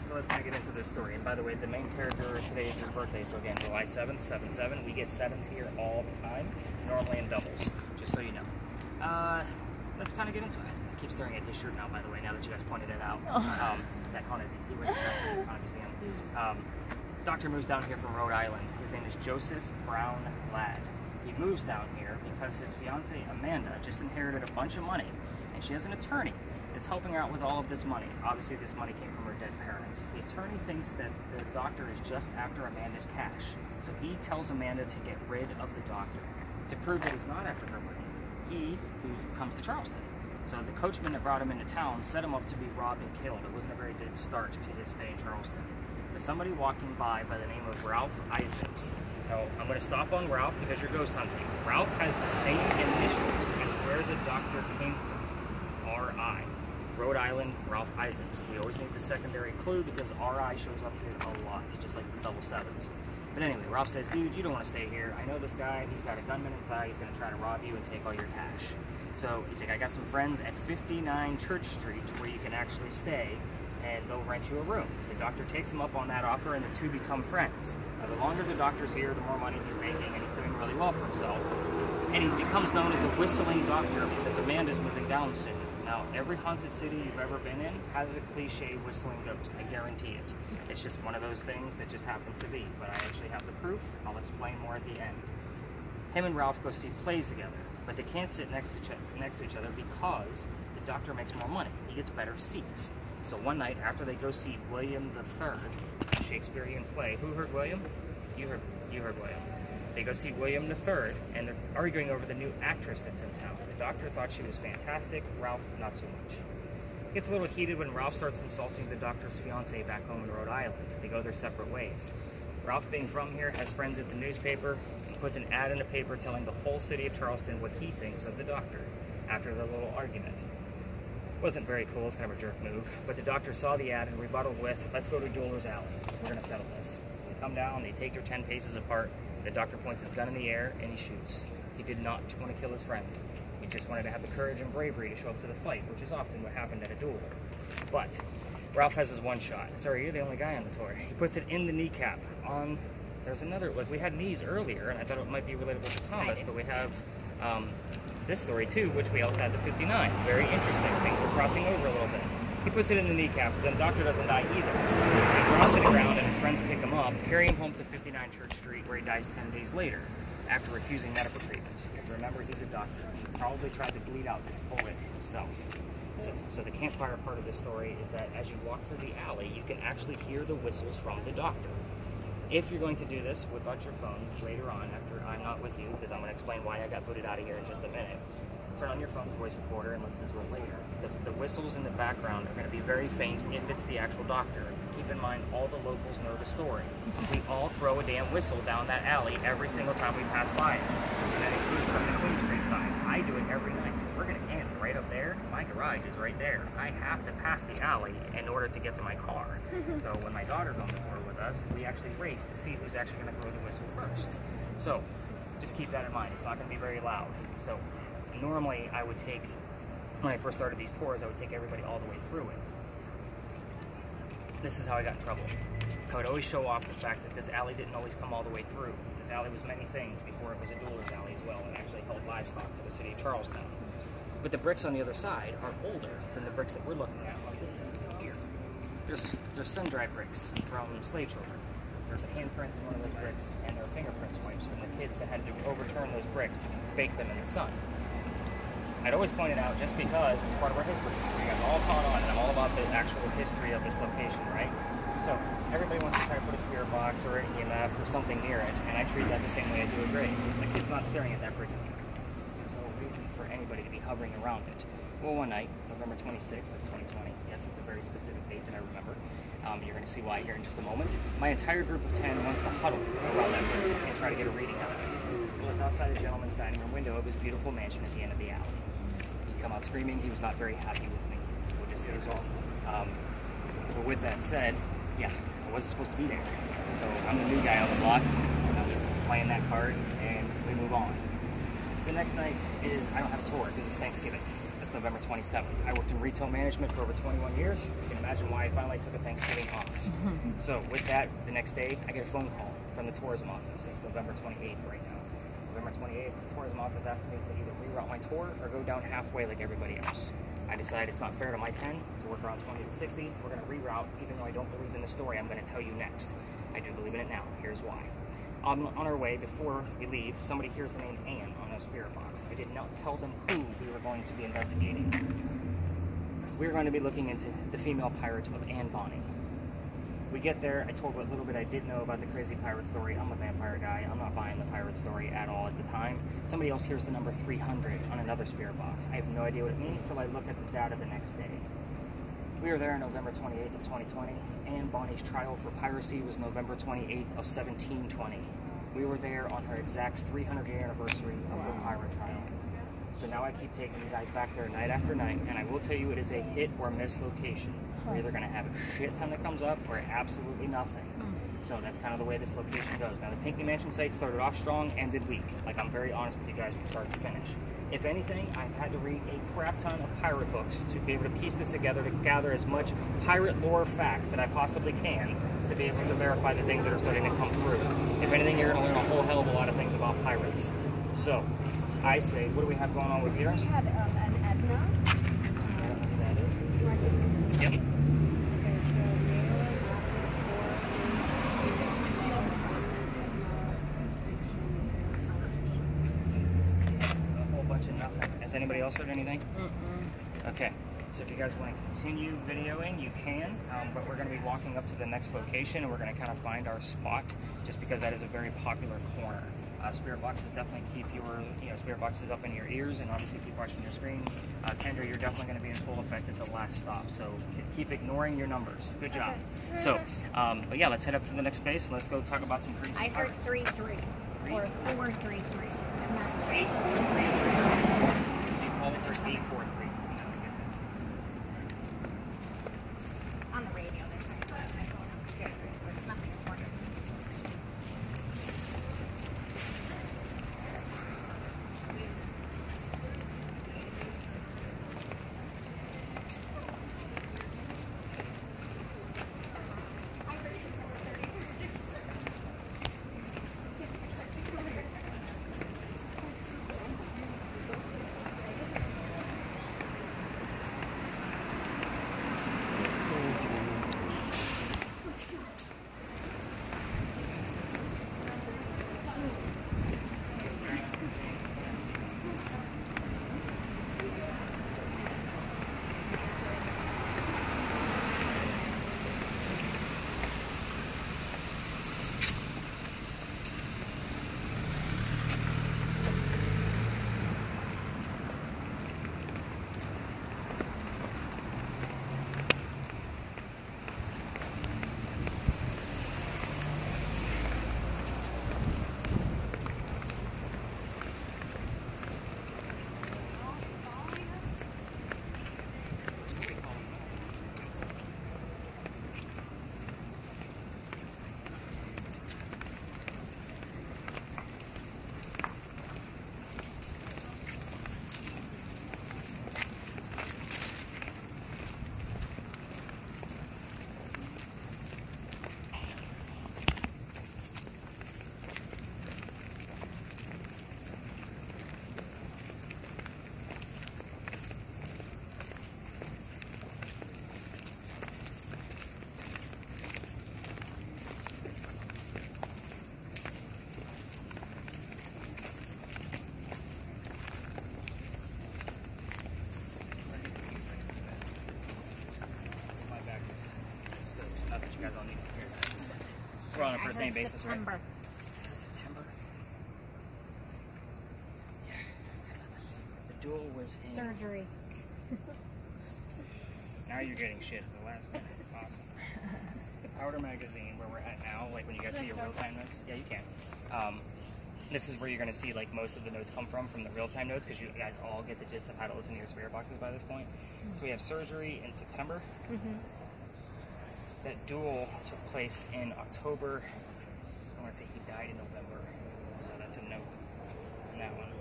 so let's kind of get into this story. And by the way, the main character today is his birthday. So again, July 7th, 7-7. We get 7s here all the time, normally in doubles, just so you know. Let's kind of get into it. I keep staring at his shirt now, by the way, now that you guys pointed it out. That haunted, he wears that at the Haunted Museum. Doctor moves down here from Rhode Island. His name is Joseph Brown Ladd. He moves down here because his fiancée Amanda just inherited a bunch of money, and she has an attorney that's helping her out with all of this money. Obviously, this money came from her dead parents. The attorney thinks that the doctor is just after Amanda's cash, so he tells Amanda to get rid of the doctor. To prove that he's not after her money, he comes to Charleston. So the coachman that brought him into town set him up to be robbed and killed. It wasn't a very good start to his stay in Charleston. There's somebody walking by the name of Ralph Isaacs. Now, I'm going to stop on Ralph because you're ghost hunting. Ralph has the same initials as where the doctor came from, R.I. Rhode Island, Ralph Isaacs. We always need the secondary clue because R.I. shows up here a lot, just like the double 7s. But anyway, Ralph says, dude, you don't want to stay here. I know this guy. He's got a gunman inside. He's going to try to rob you and take all your cash. So he's like, I got some friends at 59 Church Street where you can actually stay, and they'll rent you a room. The doctor takes him up on that offer, and the two become friends. Now, the longer the doctor's here, the more money he's making, and he's doing really well for himself. And he becomes known as the Whistling Doctor because Amanda's moving down soon. Now, every haunted city you've ever been in has a cliche whistling ghost. I guarantee it. It's just one of those things that just happens to be. But I actually have the proof. I'll explain more at the end. Him and Ralph go see plays together, but they can't sit next to each other because the doctor makes more money. He gets better seats. So one night after they go see William III, Shakespearean play. Who heard William? You heard William. They go see William III, and they're arguing over the new actress that's in town. The doctor thought she was fantastic. Ralph, not so much. It gets a little heated when Ralph starts insulting the doctor's fiancée back home in Rhode Island. They go their separate ways. Ralph, being from here, has friends at the newspaper, and puts an ad in the paper telling the whole city of Charleston what he thinks of the doctor after their little argument. Wasn't very cool, it's kind of a jerk move, but the doctor saw the ad and rebutted with, let's go to Dueller's Alley. We're going to settle this. So they come down, they take their 10 paces apart, the doctor points his gun in the air, and he shoots. He did not want to kill his friend. He just wanted to have the courage and bravery to show up to the fight, which is often what happened at a duel. But Ralph has his one shot. Sorry, you're the only guy on the tour. He puts it in the kneecap on, there's another, like we had knees earlier, and I thought it might be relatable to Thomas, but we have this story too, which we also had the 59. Very interesting. Things are crossing over a little bit. He puts it in the kneecap, but then the doctor doesn't die either. He drops it around, and his friends pick him up, carry him home to 59 Church Street, where he dies 10 days later, after refusing medical treatment. You have to remember, he's a doctor. He probably tried to bleed out this bullet himself. So the campfire part of this story is that as you walk through the alley, you can actually hear the whistles from the doctor. If you're going to do this without your phones later on, after I'm not with you, because I'm going to explain why I got booted out of here in just a minute, turn on your phone's voice recorder and listen to it later. The whistles in the background are going to be very faint if it's the actual doctor. Keep in mind, all the locals know the story. We all throw a damn whistle down that alley every single time we pass by it. And that includes from the Queen Street side. I do it every night. We're going to end right up there. My garage is right there. I have to pass the alley in order to get to my car. So when my daughter's on the tour with us, we actually race to see who's actually going to throw the whistle first. So just keep that in mind. It's not going to be very loud. So normally I would take, when I first started these tours, I would take everybody all the way through it. This is how I got in trouble. I would always show off the fact that this alley didn't always come all the way through. This alley was many things before it was a dueller's alley as well, and actually held livestock for the city of Charlestown. But the bricks on the other side are older than the bricks that we're looking at. Like this here. There's sun-dried bricks from slave children. There's handprints in one of those bricks, and there are fingerprint swipes from the kids that had to overturn those bricks to bake them in the sun. I'd always point it out just because it's part of our history. We got all caught on, and I'm all about the actual history of this location, right? So everybody wants to try to put a spirit box or an EMF or something near it, and I treat that the same way I do a grave. The kid's not staring at that brick anymore. There's no reason for anybody to be hovering around it. Well, one night, November 26th of 2020, yes, it's a very specific date that I remember. You're going to see why here in just a moment. My entire group of 10 wants to huddle around that brick and try to get a reading out of it. Well, it's outside the gentleman's dining room window of his beautiful mansion at the end of the alley. He'd come out screaming. He was not very happy with me. We'll just say it was awful. But with that said, yeah, I wasn't supposed to be there. So I'm the new guy on the block. I'm playing that card, and we move on. The next night is, I don't have a tour because it's Thanksgiving. That's November 27th. I worked in retail management for over 21 years. You can imagine why I finally took a Thanksgiving off. So with that, the next day, I get a phone call from the tourism office. It's November 28th right now. November 28th, the tourism office asked me to either reroute my tour or go down halfway like everybody else. I decided it's not fair to my 10 to work around 20 to 60. We're going to reroute, even though I don't believe in the story I'm going to tell you next. I do believe in it now. Here's why. On our way, before we leave, somebody hears the name Anne on a spirit box. I did not tell them who we were going to be investigating. We were going to be looking into the female pirate of Anne Bonny. We get there, I told what little bit I did know about the crazy pirate story. I'm a vampire guy. I'm not buying the pirate story at all at the time. Somebody else hears the number 300 on another spirit box. I have no idea what it means till I look at the data the next day. We were there on November 28th of 2020. Anne Bonny's trial for piracy was November 28th of 1720. We were there on her exact 300-year anniversary of her pirate trial. So now I keep taking you guys back there night after night, and I will tell you it is a hit or miss location. We're either going to have a shit ton that comes up or absolutely nothing. So that's kind of the way this location goes. Now the Pinckney Mansion site started off strong, ended weak. Like, I'm very honest with you guys from start to finish. If anything, I've had to read a crap ton of pirate books to be able to piece this together to gather as much pirate lore facts that I possibly can to be able to verify the things that are starting to come through. If anything, you're going to learn a whole hell of a lot of things about pirates. So, I say, what do we have going on with yours? You had an Edna. I don't know who that is. Yep. Okay, so A whole bunch of nothing. Has anybody else heard anything? Okay. So if you guys want to continue videoing, you can, but we're going to be walking up to the next location, and we're going to kind of find our spot, just because that is a very popular corner. Spirit boxes definitely keep your, spirit boxes up in your ears, and obviously keep watching your screen. Kendra, you're definitely going to be in full effect at the last stop, so keep ignoring your numbers. Good job. Okay. So, but yeah, let's head up to the next space, and let's go talk about some crazy I heard pirates. 3-3 or 4-3-3. I'm not sure. 8-4-3. They call it for 8-4-3. On the radio, they're saying that. It's nothing important. same basis, right? September. September. Yeah. The duel was in. Surgery. Now you're getting shit at the last minute. Awesome. The Powder Magazine, where we're at now, like when you guys see your real-time notes. Yeah, you can. This is where you're going to see like most of the notes come from the real-time notes, because you guys all get the gist of how to listen to your spirit boxes by this point. So we have surgery in September. That duel took place in October. I want to say he died in November, so that's a note on that one.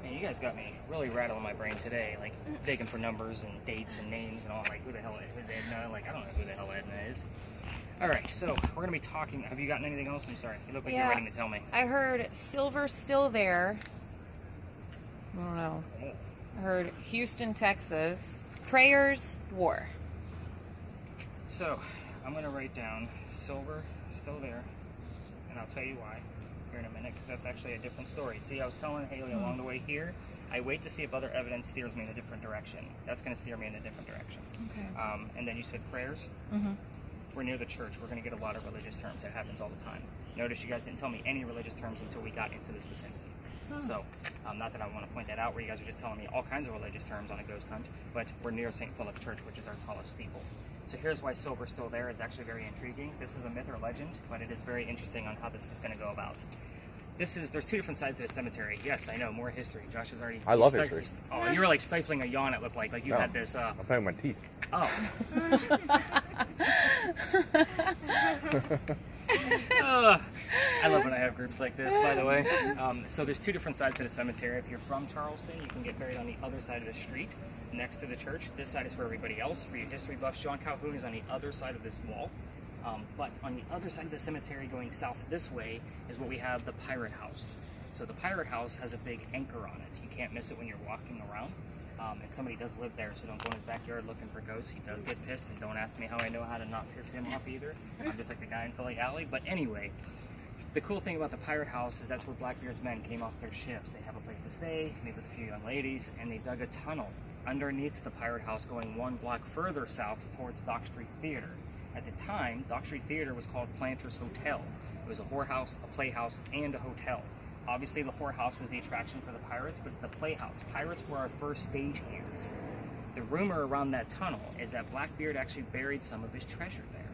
Man, you guys got me really rattling my brain today, like digging for numbers and dates and names and all. Like, who the hell is Edna? Like, I don't know who the hell Edna is. All right, so we're gonna be talking. Have you gotten anything else? I'm sorry. You look like you're waiting to tell me. I heard Silver still there. I don't know. I heard Houston, Texas. Prayers, war. So I'm gonna write down Silver still there, and I'll tell you why here in a minute, because that's actually a different story. See, I was telling Haley along the way here, I wait to see if other evidence steers me in a different direction. That's going to steer me in a different direction. Okay. And then you said prayers. We're near the church. We're going to get a lot of religious terms. That happens all the time. Notice you guys didn't tell me any religious terms until we got into this vicinity. So, not that I want to point that out, where you guys are just telling me all kinds of religious terms on a ghost hunt, but we're near St. Philip Church, which is our tallest steeple. So here's why Silver's still there is actually very intriguing. This is a myth or legend, but it is very interesting on how this is going to go about. There's two different sides to the cemetery. Yes, I know, more history. Josh has already... I love history. Oh, you were like stifling a yawn, it looked like you had this... I'm playing with my teeth. Oh. I love when I have groups like this, by the way. So there's two different sides to the cemetery. If you're from Charleston, you can get buried on the other side of the street, next to the church. This side is for everybody else. For you history buffs, John Calhoun is on the other side of this wall. But on the other side of the cemetery, going south this way, is what we have the Pirate House. So the Pirate House has a big anchor on it. You can't miss it when you're walking around. And somebody does live there, so don't go in his backyard looking for ghosts. He does get pissed, and don't ask me how I know how to not piss him off either. I'm just like the guy in Philly Alley. But anyway, the cool thing about the Pirate House is that's where Blackbeard's men came off their ships. They have a place to stay, meet with a few young ladies, and they dug a tunnel underneath the Pirate House going 1 block further south towards Dock Street Theater. At the time, Dock Street Theater was called Planters Hotel. It was a whorehouse, a playhouse, and a hotel. Obviously, the whorehouse was the attraction for the pirates, but the playhouse. Pirates were our first stagehands. The rumor around that tunnel is that Blackbeard actually buried some of his treasure there.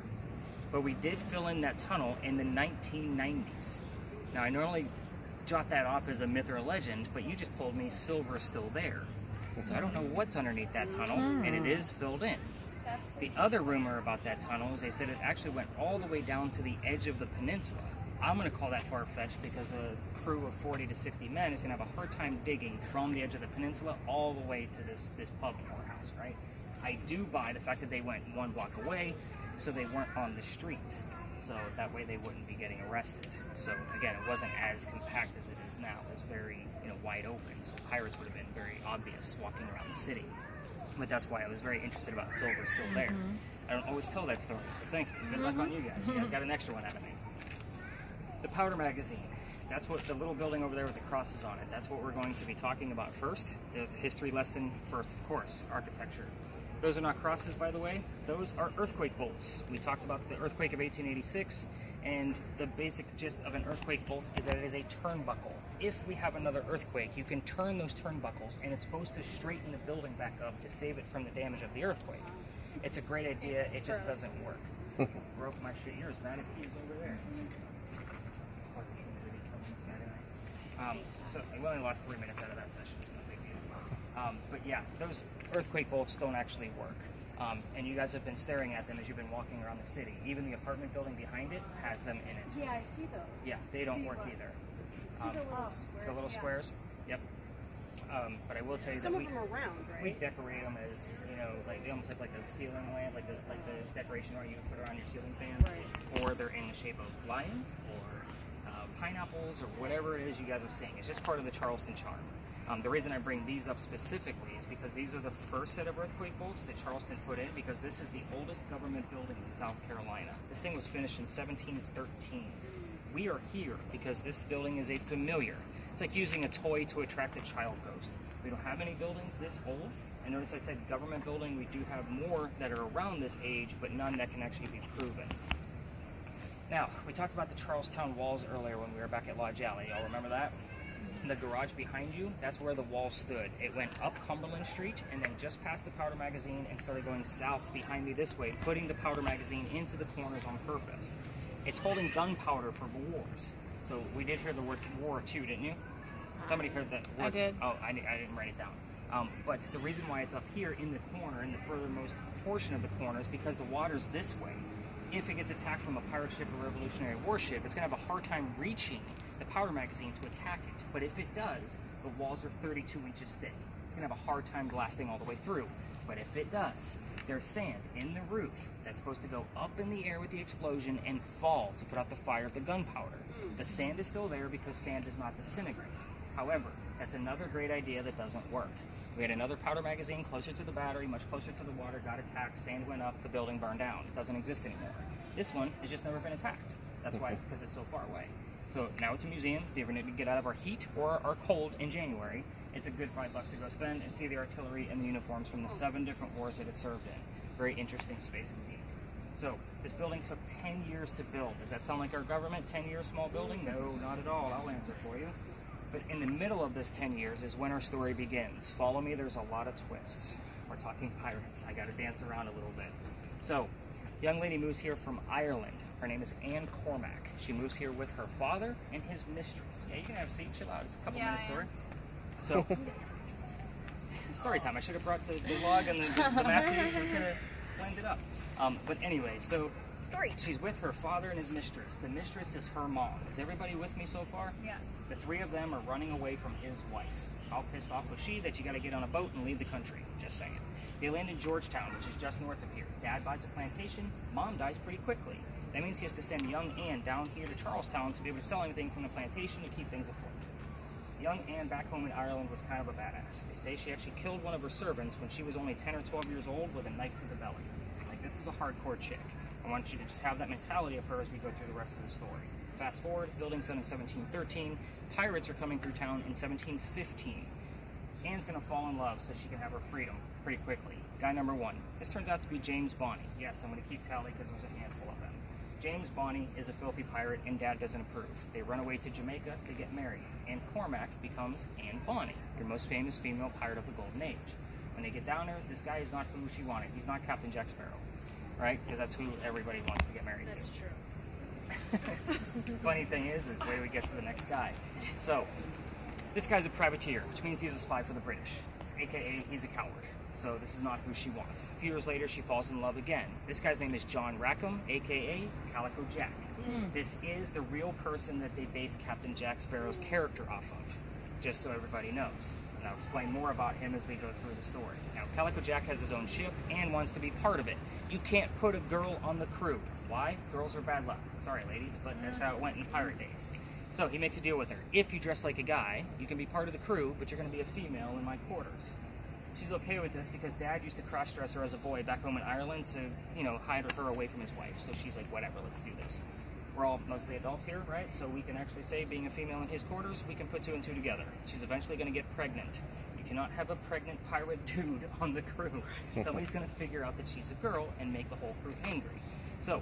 But we did fill in that tunnel in the 1990s. Now, I normally jot that off as a myth or a legend, but you just told me Silver is still there. So I don't know what's underneath that tunnel, and it is filled in. The other rumor about that tunnel is they said it actually went all the way down to the edge of the peninsula. I'm going to call that far-fetched because a crew of 40 to 60 men is going to have a hard time digging from the edge of the peninsula all the way to this pub whorehouse, right? I do buy the fact that they went 1 block away, so they weren't on the streets. So that way they wouldn't be getting arrested. So again, it wasn't as compact as it is now. It was very, wide open. So pirates would have been very obvious walking around the city. But that's why I was very interested about Silver still there. I don't always tell that story, so thank you. Good luck on you guys. You guys got an extra one out of me. The Powder Magazine. That's what the little building over there with the crosses on it. That's what we're going to be talking about first. There's a history lesson first, of course, architecture. Those are not crosses, by the way. Those are earthquake bolts. We talked about the earthquake of 1886, and the basic gist of an earthquake bolt is that it is a turnbuckle. If we have another earthquake, you can turn those turnbuckles, and it's supposed to straighten the building back up to save it from the damage of the earthquake. It's a great idea. It just doesn't work. Broke my shit. You're as bad as he is over there. So we only lost 3 minutes out of that session. No big deal. But yeah, those earthquake bolts don't actually work. And you guys have been staring at them as you've been walking around the city. Even the apartment building behind it has them in it. Yeah, I see those. Yeah, they don't work either. See the little squares? The little squares? Yep. But I will tell you Some that of them are round, right? we decorate them as, like they almost look like a ceiling lamp, like the decoration where you put around your ceiling fan. Right. Or they're in the shape of lions or pineapples or whatever it is you guys are seeing. It's just part of the Charleston charm. The reason I bring these up specifically is because these are the first set of earthquake bolts that Charleston put in, because this is the oldest government building in South Carolina. This thing was finished in 1713. We are here because this building is a familiar. It's like using a toy to attract a child ghost. We don't have any buildings this old. And notice I said government building. We do have more that are around this age, but none that can actually be proven. Now, we talked about the Charlestown walls earlier when we were back at Lodge Alley. Y'all remember that? The garage behind you, that's where the wall stood. It went up Cumberland Street and then just past the powder magazine and started going south behind me this way, putting the powder magazine into the corners on purpose. It's holding gunpowder for wars. So we did hear the word war too, didn't you? Somebody heard that word. I did. Oh, I didn't write it down. But the reason why it's up here in the corner, in the furthermost portion of the corner, is because the water's this way. If it gets attacked from a pirate ship or Revolutionary warship, it's going to have a hard time reaching the powder magazine to attack it. But if it does, the walls are 32 inches thick. It's going to have a hard time blasting all the way through. But if it does, there's sand in the roof that's supposed to go up in the air with the explosion and fall to put out the fire of the gunpowder. The sand is still there because sand does not disintegrate. However, that's another great idea that doesn't work. We had another powder magazine closer to the battery, much closer to the water, got attacked, sand went up, the building burned down. It doesn't exist anymore. This one has just never been attacked. That's why, because it's so far away. So now it's a museum. If you ever need to get out of our heat or our cold in January, it's a good $5 to go spend and see the artillery and the uniforms from the 7 different wars that it served in. Very interesting space indeed. So this building took 10 years to build. Does that sound like our government? 10 years small building? No, not at all. I'll answer for you. But in the middle of this 10 years is when our story begins. Follow me, there's a lot of twists. We're talking pirates. I gotta dance around a little bit. So, young lady moves here from Ireland. Her name is Anne Cormack. She moves here with her father and his mistress. Yeah, you can have a seat, chill out. It's a couple minute story. So, story time. I should have brought the log and the matches. We could have blended up. But anyway, so she's with her father and his mistress. The mistress is her mom. Is everybody with me so far? Yes. The three of them are running away from his wife. How pissed off was she that you got to get on a boat and leave the country? Just saying. They land in Georgetown, which is just north of here. Dad buys a plantation. Mom dies pretty quickly. That means he has to send young Anne down here to Charlestown to be able to sell anything from the plantation to keep things afloat. Young Anne back home in Ireland was kind of a badass. They say she actually killed one of her servants when she was only 10 or 12 years old with a knife to the belly. Like, this is a hardcore chick. I want you to just have that mentality of her as we go through the rest of the story. Fast forward, building's done in 1713. Pirates are coming through town in 1715. Anne's gonna fall in love so she can have her freedom pretty quickly. Guy number 1. This turns out to be James Bonney. Yes, I'm gonna keep tally because there's a handful of them. James Bonney is a filthy pirate and Dad doesn't approve. They run away to Jamaica, they get married. Anne Cormack becomes Anne Bonny, your most famous female pirate of the Golden Age. When they get down there, this guy is not who she wanted. He's not Captain Jack Sparrow. Right? Because that's who everybody wants to get married to. That's true. Funny thing is where we get to the next guy. So, this guy's a privateer, which means he's a spy for the British, aka he's a coward. So this is not who she wants. A few years later, she falls in love again. This guy's name is John Rackham, aka Calico Jack. This is the real person that they based Captain Jack Sparrow's character off of, just so everybody knows. And I'll explain more about him as we go through the story. Now, Calico Jack has his own ship and wants to be part of it. You can't put a girl on the crew. Why? Girls are bad luck. Sorry, ladies, but that's how it went in pirate days. So he makes a deal with her. If you dress like a guy, you can be part of the crew, but you're going to be a female in my quarters. She's okay with this because Dad used to cross-dress her as a boy back home in Ireland to, hide her away from his wife. So she's like, whatever, let's do this. We're all mostly adults here, right? So we can actually say, being a female in his quarters, we can put 2 and 2 together. She's eventually going to get pregnant. You cannot have a pregnant pirate dude on the crew. Somebody's going to figure out that she's a girl and make the whole crew angry. So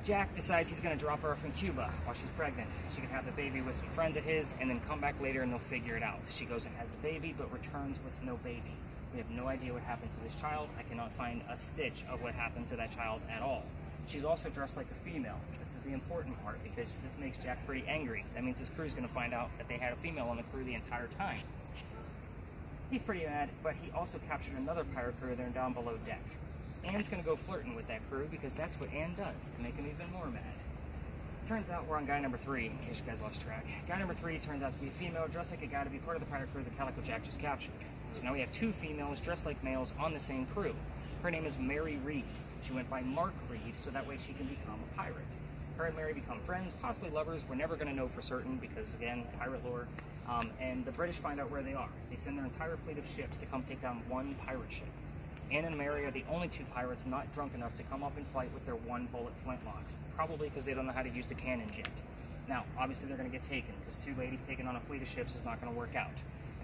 Jack decides he's going to drop her off in Cuba while she's pregnant. She can have the baby with some friends of his and then come back later and they'll figure it out. She goes and has the baby but returns with no baby. We have no idea what happened to this child. I cannot find a stitch of what happened to that child at all. She's also dressed like a female. This is the important part because this makes Jack pretty angry. That means his crew's going to find out that they had a female on the crew the entire time. He's pretty mad, but he also captured another pirate crew there down below deck. Anne's going to go flirting with that crew because that's what Anne does to make him even more mad. Turns out we're on guy number 3, in case you guys lost track. Guy number 3 turns out to be a female dressed like a guy to be part of the pirate crew that Calico Jack just captured. So now we have 2 females dressed like males on the same crew. Her name is Mary Reed. She went by Mark Reed, so that way she can become a pirate. Her and Mary become friends, possibly lovers. We're never going to know for certain because, again, pirate lore. And the British find out where they are. They send their entire fleet of ships to come take down one pirate ship. Anne and Mary are the only 2 pirates not drunk enough to come up and fight with their 1-bullet flintlocks, probably because they don't know how to use the cannon yet. Now, obviously they're going to get taken because 2 ladies taken on a fleet of ships is not going to work out.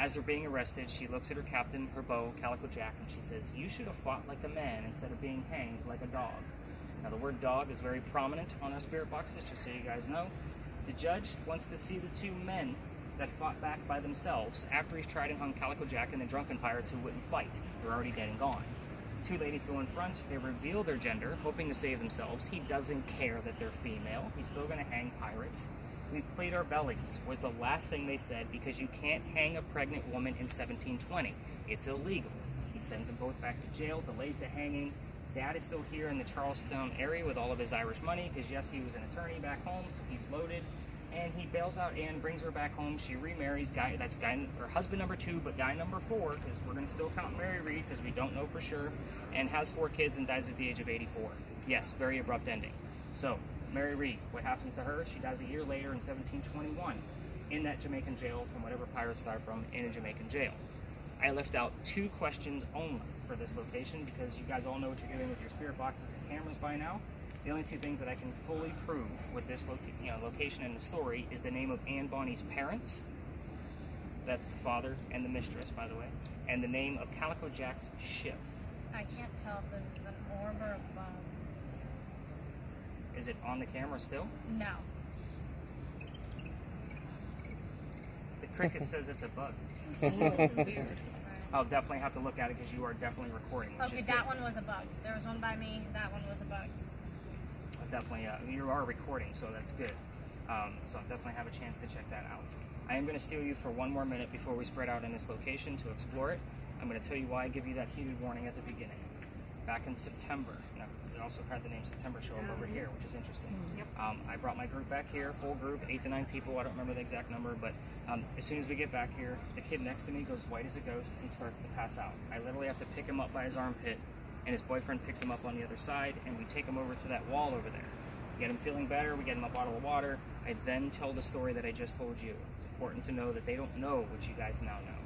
As they're being arrested, she looks at her captain, her beau, Calico Jack, and she says, "You should have fought like a man instead of being hanged like a dog." Now, the word dog is very prominent on our spirit boxes, just so you guys know. The judge wants to see the two men that fought back by themselves after he's tried and hung Calico Jack and the drunken pirates who wouldn't fight. They're already dead and gone. Two ladies go in front. They reveal their gender, hoping to save themselves. He doesn't care that they're female. He's still going to hang pirates. "We played our bellies," was the last thing they said, because you can't hang a pregnant woman in 1720. It's illegal. He sends them both back to jail, delays the hanging. Dad is still here in the Charlestown area with all of his Irish money, because yes, he was an attorney back home, so he's loaded. And he bails out Anne, brings her back home. She remarries her husband number 2, but guy number 4, because we're going to still count Mary Reed because we don't know for sure, and has 4 kids and dies at the age of 84. Yes, very abrupt ending. So, Mary Reed, what happens to her? She dies a year later in 1721 in that Jamaican jail from whatever pirates died from in a Jamaican jail. I left out 2 questions only for this location because you guys all know what you're doing with your spirit boxes and cameras by now. The only 2 things that I can fully prove with this location and the story is the name of Anne Bonny's parents. That's the father and the mistress, by the way. And the name of Calico Jack's ship. I can't tell if this is an orb or a bug. Is it on the camera still? No. The cricket says it's a bug. Weird. I'll definitely have to look at it because you are definitely recording. Which Okay, is that good. one was a bug. There was one by me. That one was a bug. Definitely, you are recording, so that's good. So I'll definitely have a chance to check that out. I am going to steal you for 1 more minute before we spread out in this location to explore it. I'm going to tell you why I give you that heated warning at the beginning. Back in September, now we also had the name September show up over here, which is interesting. Yep. I brought my group back here, full group, 8 to 9 people. I don't remember the exact number, but as soon as we get back here, the kid next to me goes white as a ghost and starts to pass out. I literally have to pick him up by his armpit, and his boyfriend picks him up on the other side, and we take him over to that wall over there. Get him feeling better, we get him a bottle of water. I then tell the story that I just told you. It's important to know that they don't know what you guys now know.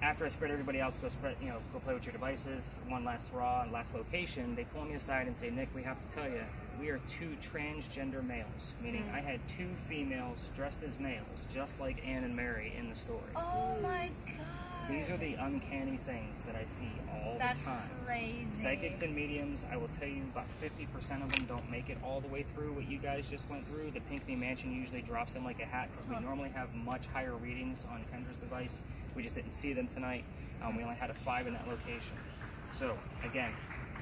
After I spread everybody out to go play with your devices, one last hurrah and last location, they pull me aside and say, "Nick, we have to tell you, we are 2 transgender males," meaning I had 2 females dressed as males, just like Anne and Mary in the story. Oh my god. These are the uncanny things that I see all That's the time. crazy. Psychics and mediums, I will tell you, about 50% of them don't make it all the way through what you guys just went through. The Pinckney Mansion usually drops them like a hat because we normally have much higher readings on Kendra's device. We just didn't see them tonight. We only had a 5 in that location. So, again,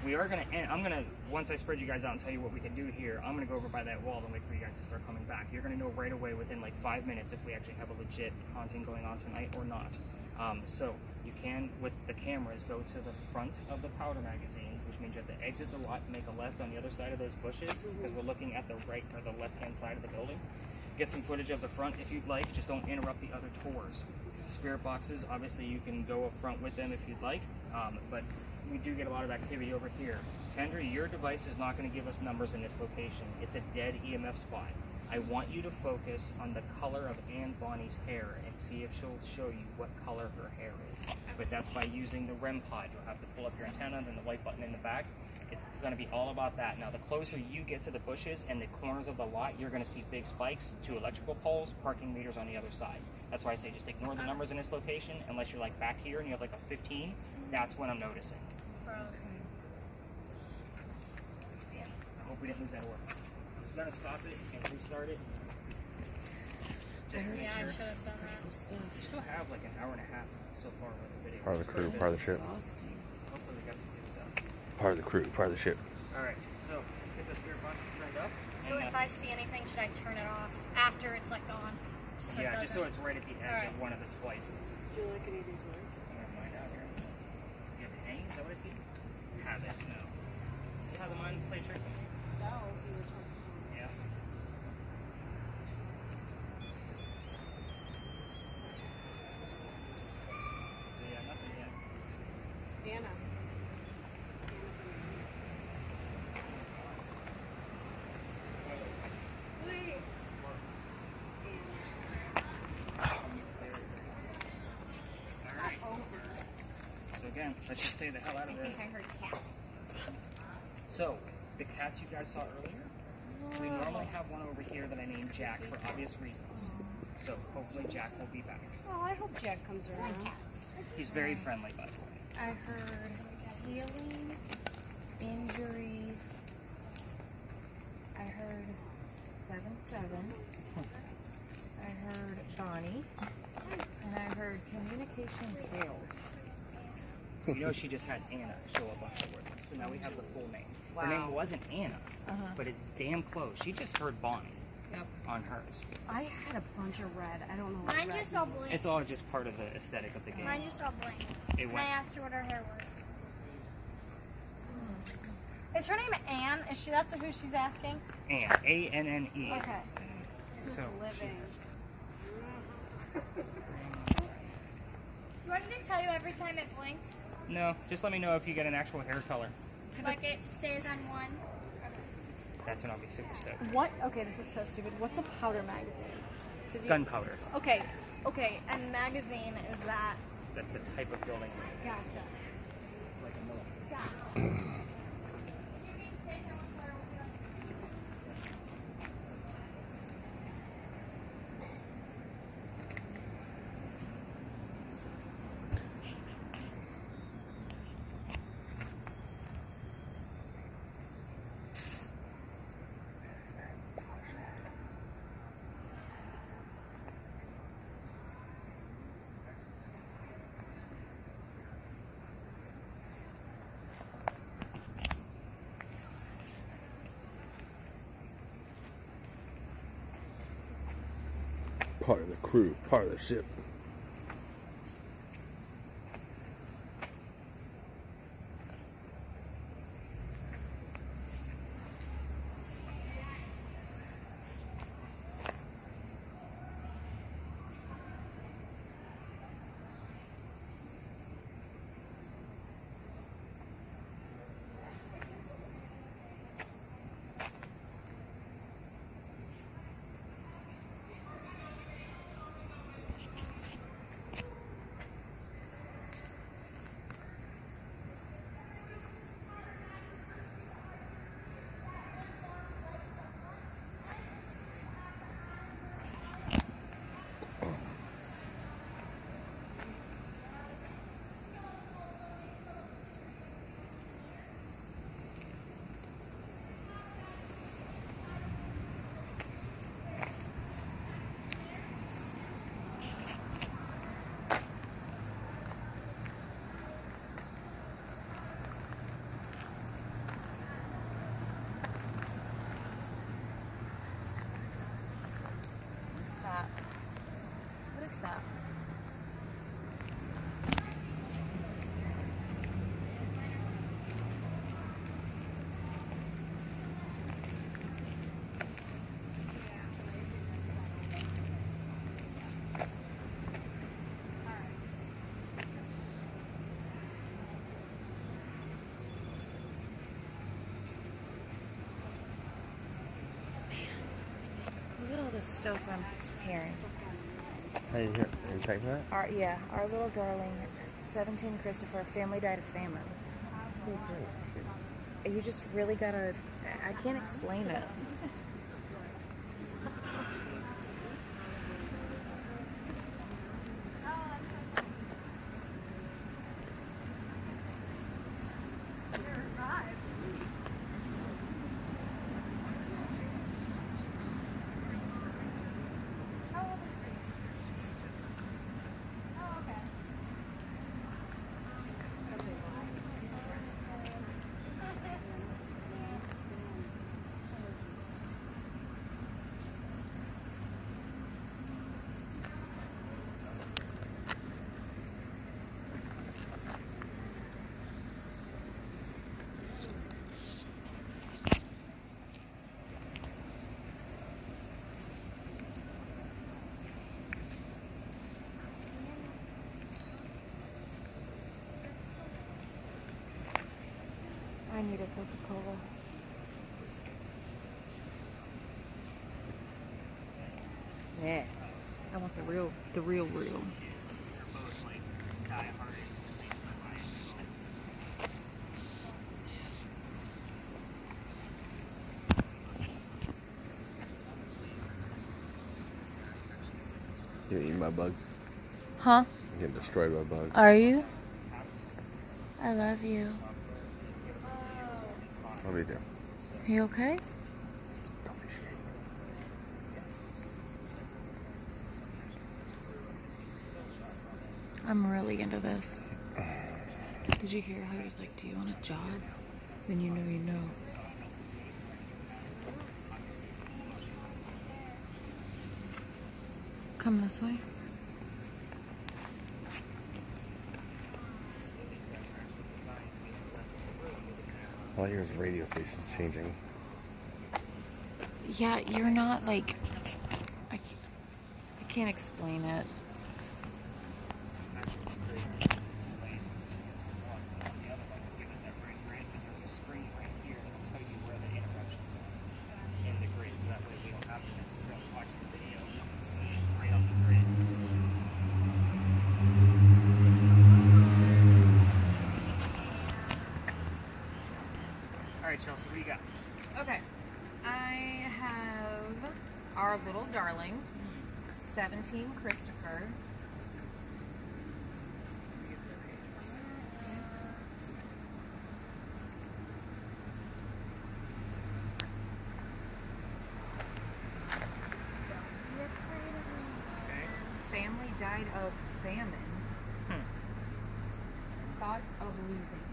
we are going to end. I'm going to, once I spread you guys out and tell you what we can do here, I'm going to go over by that wall and wait for you guys to start coming back. You're going to know right away within like 5 minutes if we actually have a legit haunting going on tonight or not. So you can, with the cameras, go to the front of the powder magazine, which means you have to exit the lot and make a left on the other side of those bushes, because we're looking at the right or the left-hand side of the building. Get some footage of the front if you'd like, just don't interrupt the other tours. Spirit boxes, obviously you can go up front with them if you'd like, but we do get a lot of activity over here. Kendra, your device is not going to give us numbers in this location. It's a dead EMF spot. I want you to focus on the color of Anne Bonny's hair and see if she'll show you what color her hair is. But that's by using the REM pod. You'll have to pull up your antenna and then the white button in the back. It's going to be all about that. Now, the closer you get to the bushes and the corners of the lot, you're going to see big spikes, 2 electrical poles, parking meters on the other side. That's why I say just ignore the numbers in this location, unless you're like back here and you have like a 15. That's when I'm noticing. Frozen. Damn, I hope we didn't lose that orb. I was going to stop it and restart it. Just to make Yeah, I sure. should have done that. We still have like an hour and a half so far with the video. Part of the crew, part of the ship. Exhausting. So hopefully we got some good stuff. Part of the crew, part of the ship. Alright, so let's get the spirit boxes turned up. So if I see anything, should I turn it off after it's like gone? Just so it yeah, doesn't. just so it's right at the edge Alright. of one of the splices. Do you like any of these words? I'm gonna find out here. You have hang? Is that what I see? Have it? No. See how the mind play tricks on me? Cells you were talking Yeah. So yeah, nothing yet. about. Anna. Wait. Alright. So again, let's just stay the hell out I of think there. I heard cat. So, the cats you guys saw earlier, we normally have one over here that I named Jack for obvious reasons. So hopefully Jack will be back. Oh, I hope Jack comes around. He's very friendly, by the way. I heard healing, injury. I heard 7-7. I heard Bonnie. And I heard communication failed. You know, she just had Anna show up on her work. So now we have the full name. Her Wow. name wasn't Anna, but it's damn close. She just heard Bonnie Yep. on hers. I had a bunch of red. I don't know what Mine red just all means. blank. It's all just part of the aesthetic of the game. Mine just all blank. It And I went. asked her what her hair was. Is her name Anne? Is she? That's who she's asking. Anne. A-N-N-E. Okay. So Living. Do I need to tell you every time it blinks? no, just let me know if you get an actual hair color. Like it stays on one? That's when I'll be super stoked. What? Okay, this is so stupid. What's a powder magazine? Did you? Gunpowder. Okay. Okay. And magazine is that? That's the type of building. Gotcha. It's like a mill. Part of the crew, part of the ship. What's that? What is that? Look at all this stuff I'm hearing. Hey, here, are you taking that? Our little darling, 17 Christopher, family died of famine. You just really gotta, I can't explain it. I need a Coca-Cola. Yeah. I want the real. They're both like die-hard. by bugs. Huh? I'm getting destroyed by bugs. Are you? I love you. What do we do? You okay? I'm really into this. Did you hear how he was like, do you want a job? When you know you know. Come this way. All I hear is radio stations changing. Yeah, you're not like... I can't explain it. All right, Chelsea, what do you got? Okay. I have our little darling, 17 Christopher. Family died of famine. Thought of losing.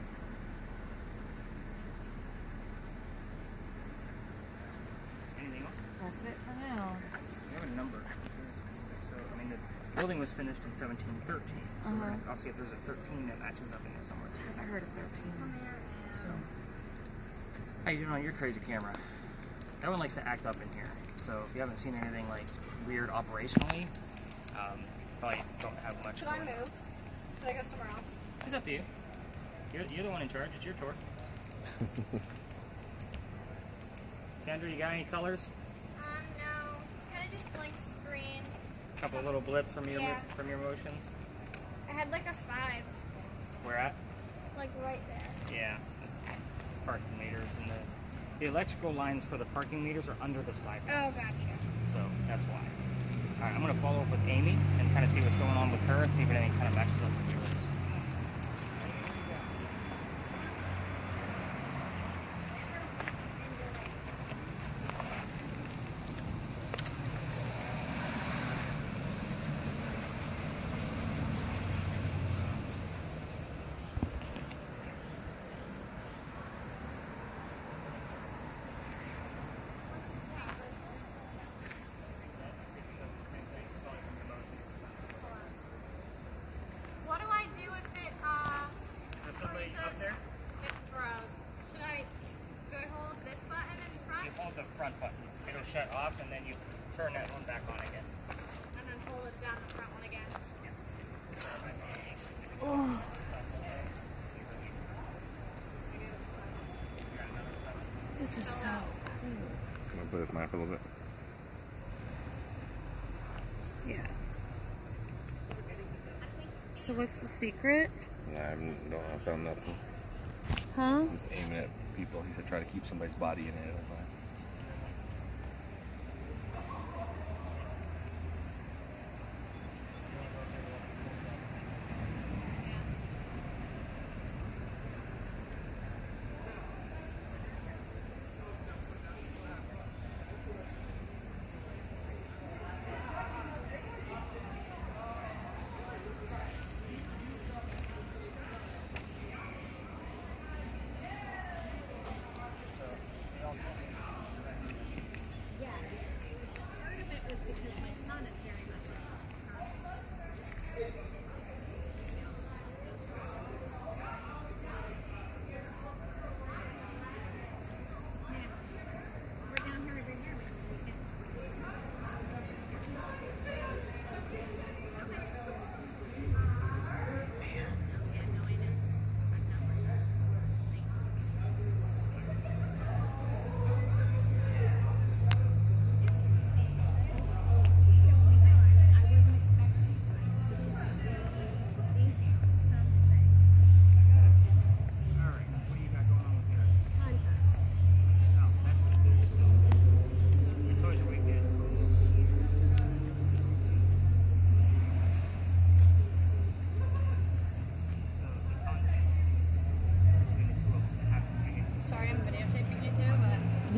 Anything else? That's it for now. We have a number. Very specific. So, I mean, the building was finished in 1713. So I'll see if there's a 13 that matches up in there somewhere too. I heard of 13. So, how you doing on your crazy camera? That one likes to act up in here. So if you haven't seen anything like weird operationally, probably don't have much. Should I move? Should I go somewhere else? It's up to you. You're the one in charge. It's your tour. Kendra, you got any colors? No. Kind of just blank screen. A couple little blips from your Yeah. motions. I had like a 5, Where at? like right there. Yeah, that's parking meters, and the electrical lines for the parking meters are under the sidewalk. Oh, gotcha. So that's why. All right, I'm gonna follow up with Amy and kind of see what's going on with her and see if anything kind of matches up with yours. What do I do if it, Is there somebody up there? it froze? Do I hold this button in front You hold the front button. It'll shut off, and then you turn that one back on again. and then hold it down the front one again? This is so cool. I'm gonna play with mine for a little bit. Yeah. So what's the secret? I don't found nothing. Huh? Just aiming at people. He said try to keep somebody's body in it.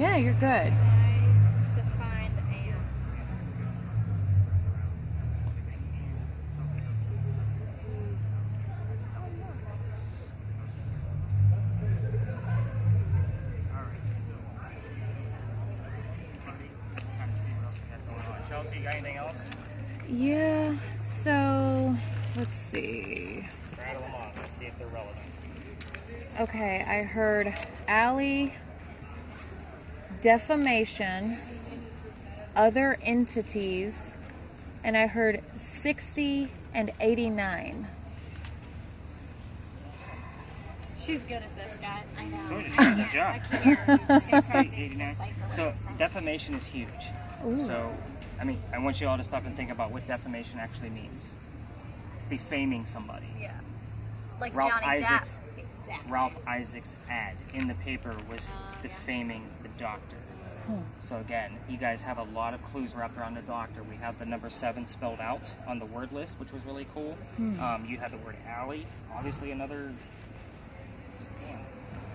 Yeah, you're good. To find Anne. Chelsea, you got anything else? Yeah, so let's see. Rattle them off. Let's see if they're relevant. Okay, I heard Allie, defamation, other entities, and I heard 60 and 89. She's good at this, guys. I know. So she's doing a good job. I can't. 60, 89. So defamation is huge. Ooh. So, I mean, I want you all to stop and think about what defamation actually means. It's defaming somebody. Yeah. Like Ralph Johnny Isaacs. Depp. Exactly. Ralph Isaacs' ad in the paper was defaming the doctor. So again, you guys have a lot of clues wrapped around the doctor. We have the number 7 spelled out on the word list, which was really cool. You had the word alley, obviously another.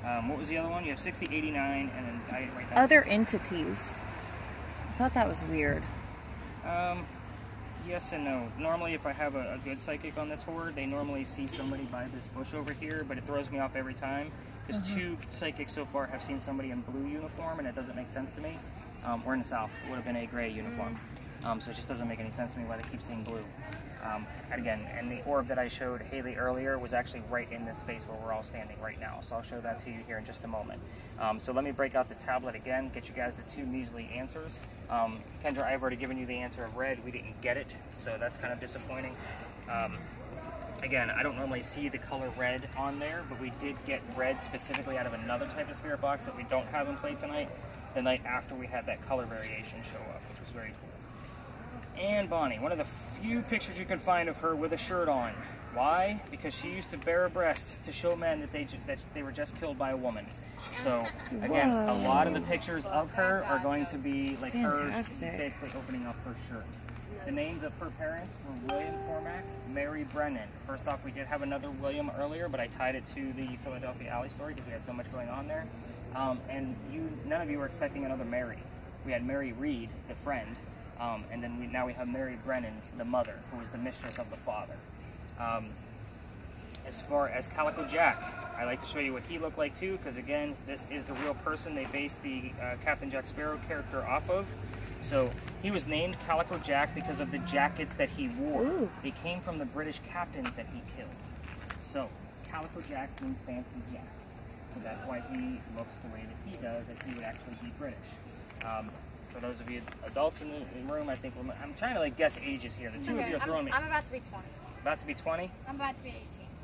Damn. What was the other one? You have 60, 89, and then I didn't write that. Other entities. I thought that was weird. Yes and no. Normally, if I have a good psychic on the tour, they normally see somebody by this bush over here, but it throws me off every time. Because 2 psychics so far have seen somebody in blue uniform, and it doesn't make sense to me. We're in the South. It would have been a gray uniform. So it just doesn't make any sense to me why they keep saying blue. And again, and the orb that I showed Haley earlier was actually right in this space where we're all standing right now. So I'll show that to you here in just a moment. So let me break out the tablet again, get you guys the 2 measly answers. Kendra, I've already given you the answer of red. We didn't get it, so that's kind of disappointing. Again, I don't normally see the color red on there, but we did get red specifically out of another type of spirit box that we don't have in play tonight, the night after we had that color variation show up, which was very cool. And Bonnie, one of the few pictures you can find of her with a shirt on. Why? Because she used to bare a breast to show men that they were just killed by a woman. So again, a lot of the pictures of her are going to be like her Fantastic. basically opening up her shirt. The names of her parents were William Cormack, Mary Brennan. First off, we did have another William earlier, but I tied it to the Philadelphia Alley story because we had so much going on there. And none of you were expecting another Mary. We had Mary Reed, the friend, and then now we have Mary Brennan, the mother, who was the mistress of the father. As far as Calico Jack, I like to show you what he looked like too, because again, this is the real person they based the Captain Jack Sparrow character off of. So he was named Calico Jack because of the jackets that he wore. Ooh. They came from the British captains that he killed. So Calico Jack means fancy Jack. So that's why he looks the way that he does, that he would actually be British. For those of you adults in the room, I think I'm trying to like guess ages here. The 2 of you are throwing me. I'm about to be 20. About to be 20? I'm about to be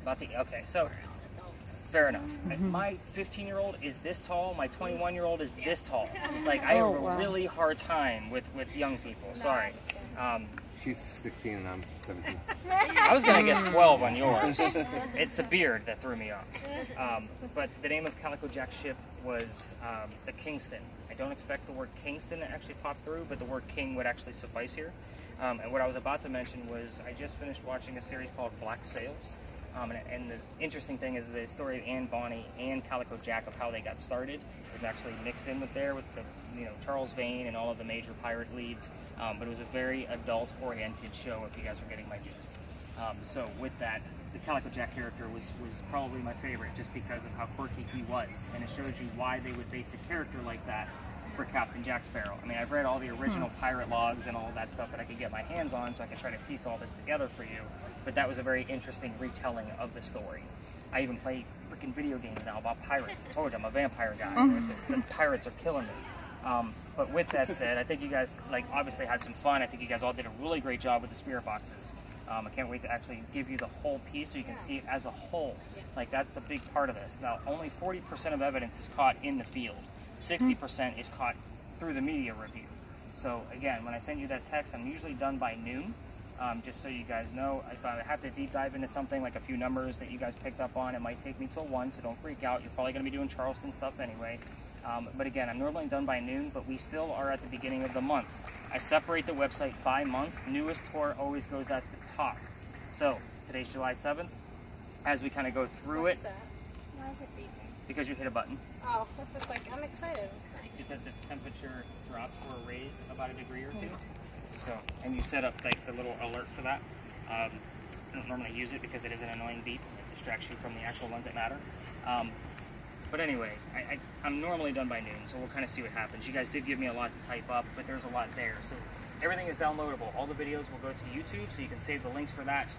18. Okay, so fair enough. My 15-year-old is this tall. My 21-year-old is this tall. Like I have a really hard time with young people. Sorry. She's 16 and I'm 17. I was gonna guess 12 on yours. It's the beard that threw me off. But the name of Calico Jack's ship was the Kingston. I don't expect the word Kingston to actually pop through, but the word King would actually suffice here. And what I was about to mention was I just finished watching a series called Black Sails. And the interesting thing is the story of Anne Bonny and Calico Jack of how they got started is actually mixed in with there with the Charles Vane and all of the major pirate leads. But it was a very adult-oriented show, if you guys are getting my gist. So with that, the Calico Jack character was probably my favorite just because of how quirky he was. And it shows you why they would base a character like that for Captain Jack Sparrow. I mean, I've read all the original pirate logs and all that stuff that I could get my hands on, so I could try to piece all this together for you. But that was a very interesting retelling of the story. I even play freaking video games now about pirates. I told you, I'm a vampire guy. The pirates are killing me. But with that said, I think you guys obviously had some fun. I think you guys all did a really great job with the spirit boxes. I can't wait to actually give you the whole piece so you can see it as a whole. Like, that's the big part of this. Now, only 40% of evidence is caught in the field. 60% is caught through the media review. So again, when I send you that text, I'm usually done by noon. Just so you guys know, if I have to deep dive into something like a few numbers that you guys picked up on, it might take me till 1, so don't freak out. You're probably going to be doing Charleston stuff anyway. But again, I'm normally done by noon, but we still are at the beginning of the month. I separate the website by month. Newest tour always goes at the top. So today's July 7th. As we kind of go through it, Why is it beeping? Because you hit a button. Oh, that was like, I'm excited. Because the temperature drops or raised about a degree or two. So, and you set up like the little alert for that. I don't normally use it because it is an annoying beep. It distracts you from the actual ones that matter. But anyway, I'm normally done by noon, so we'll kind of see what happens. You guys did give me a lot to type up, but there's a lot there. So everything is downloadable. All the videos will go to YouTube, so you can save the links for that.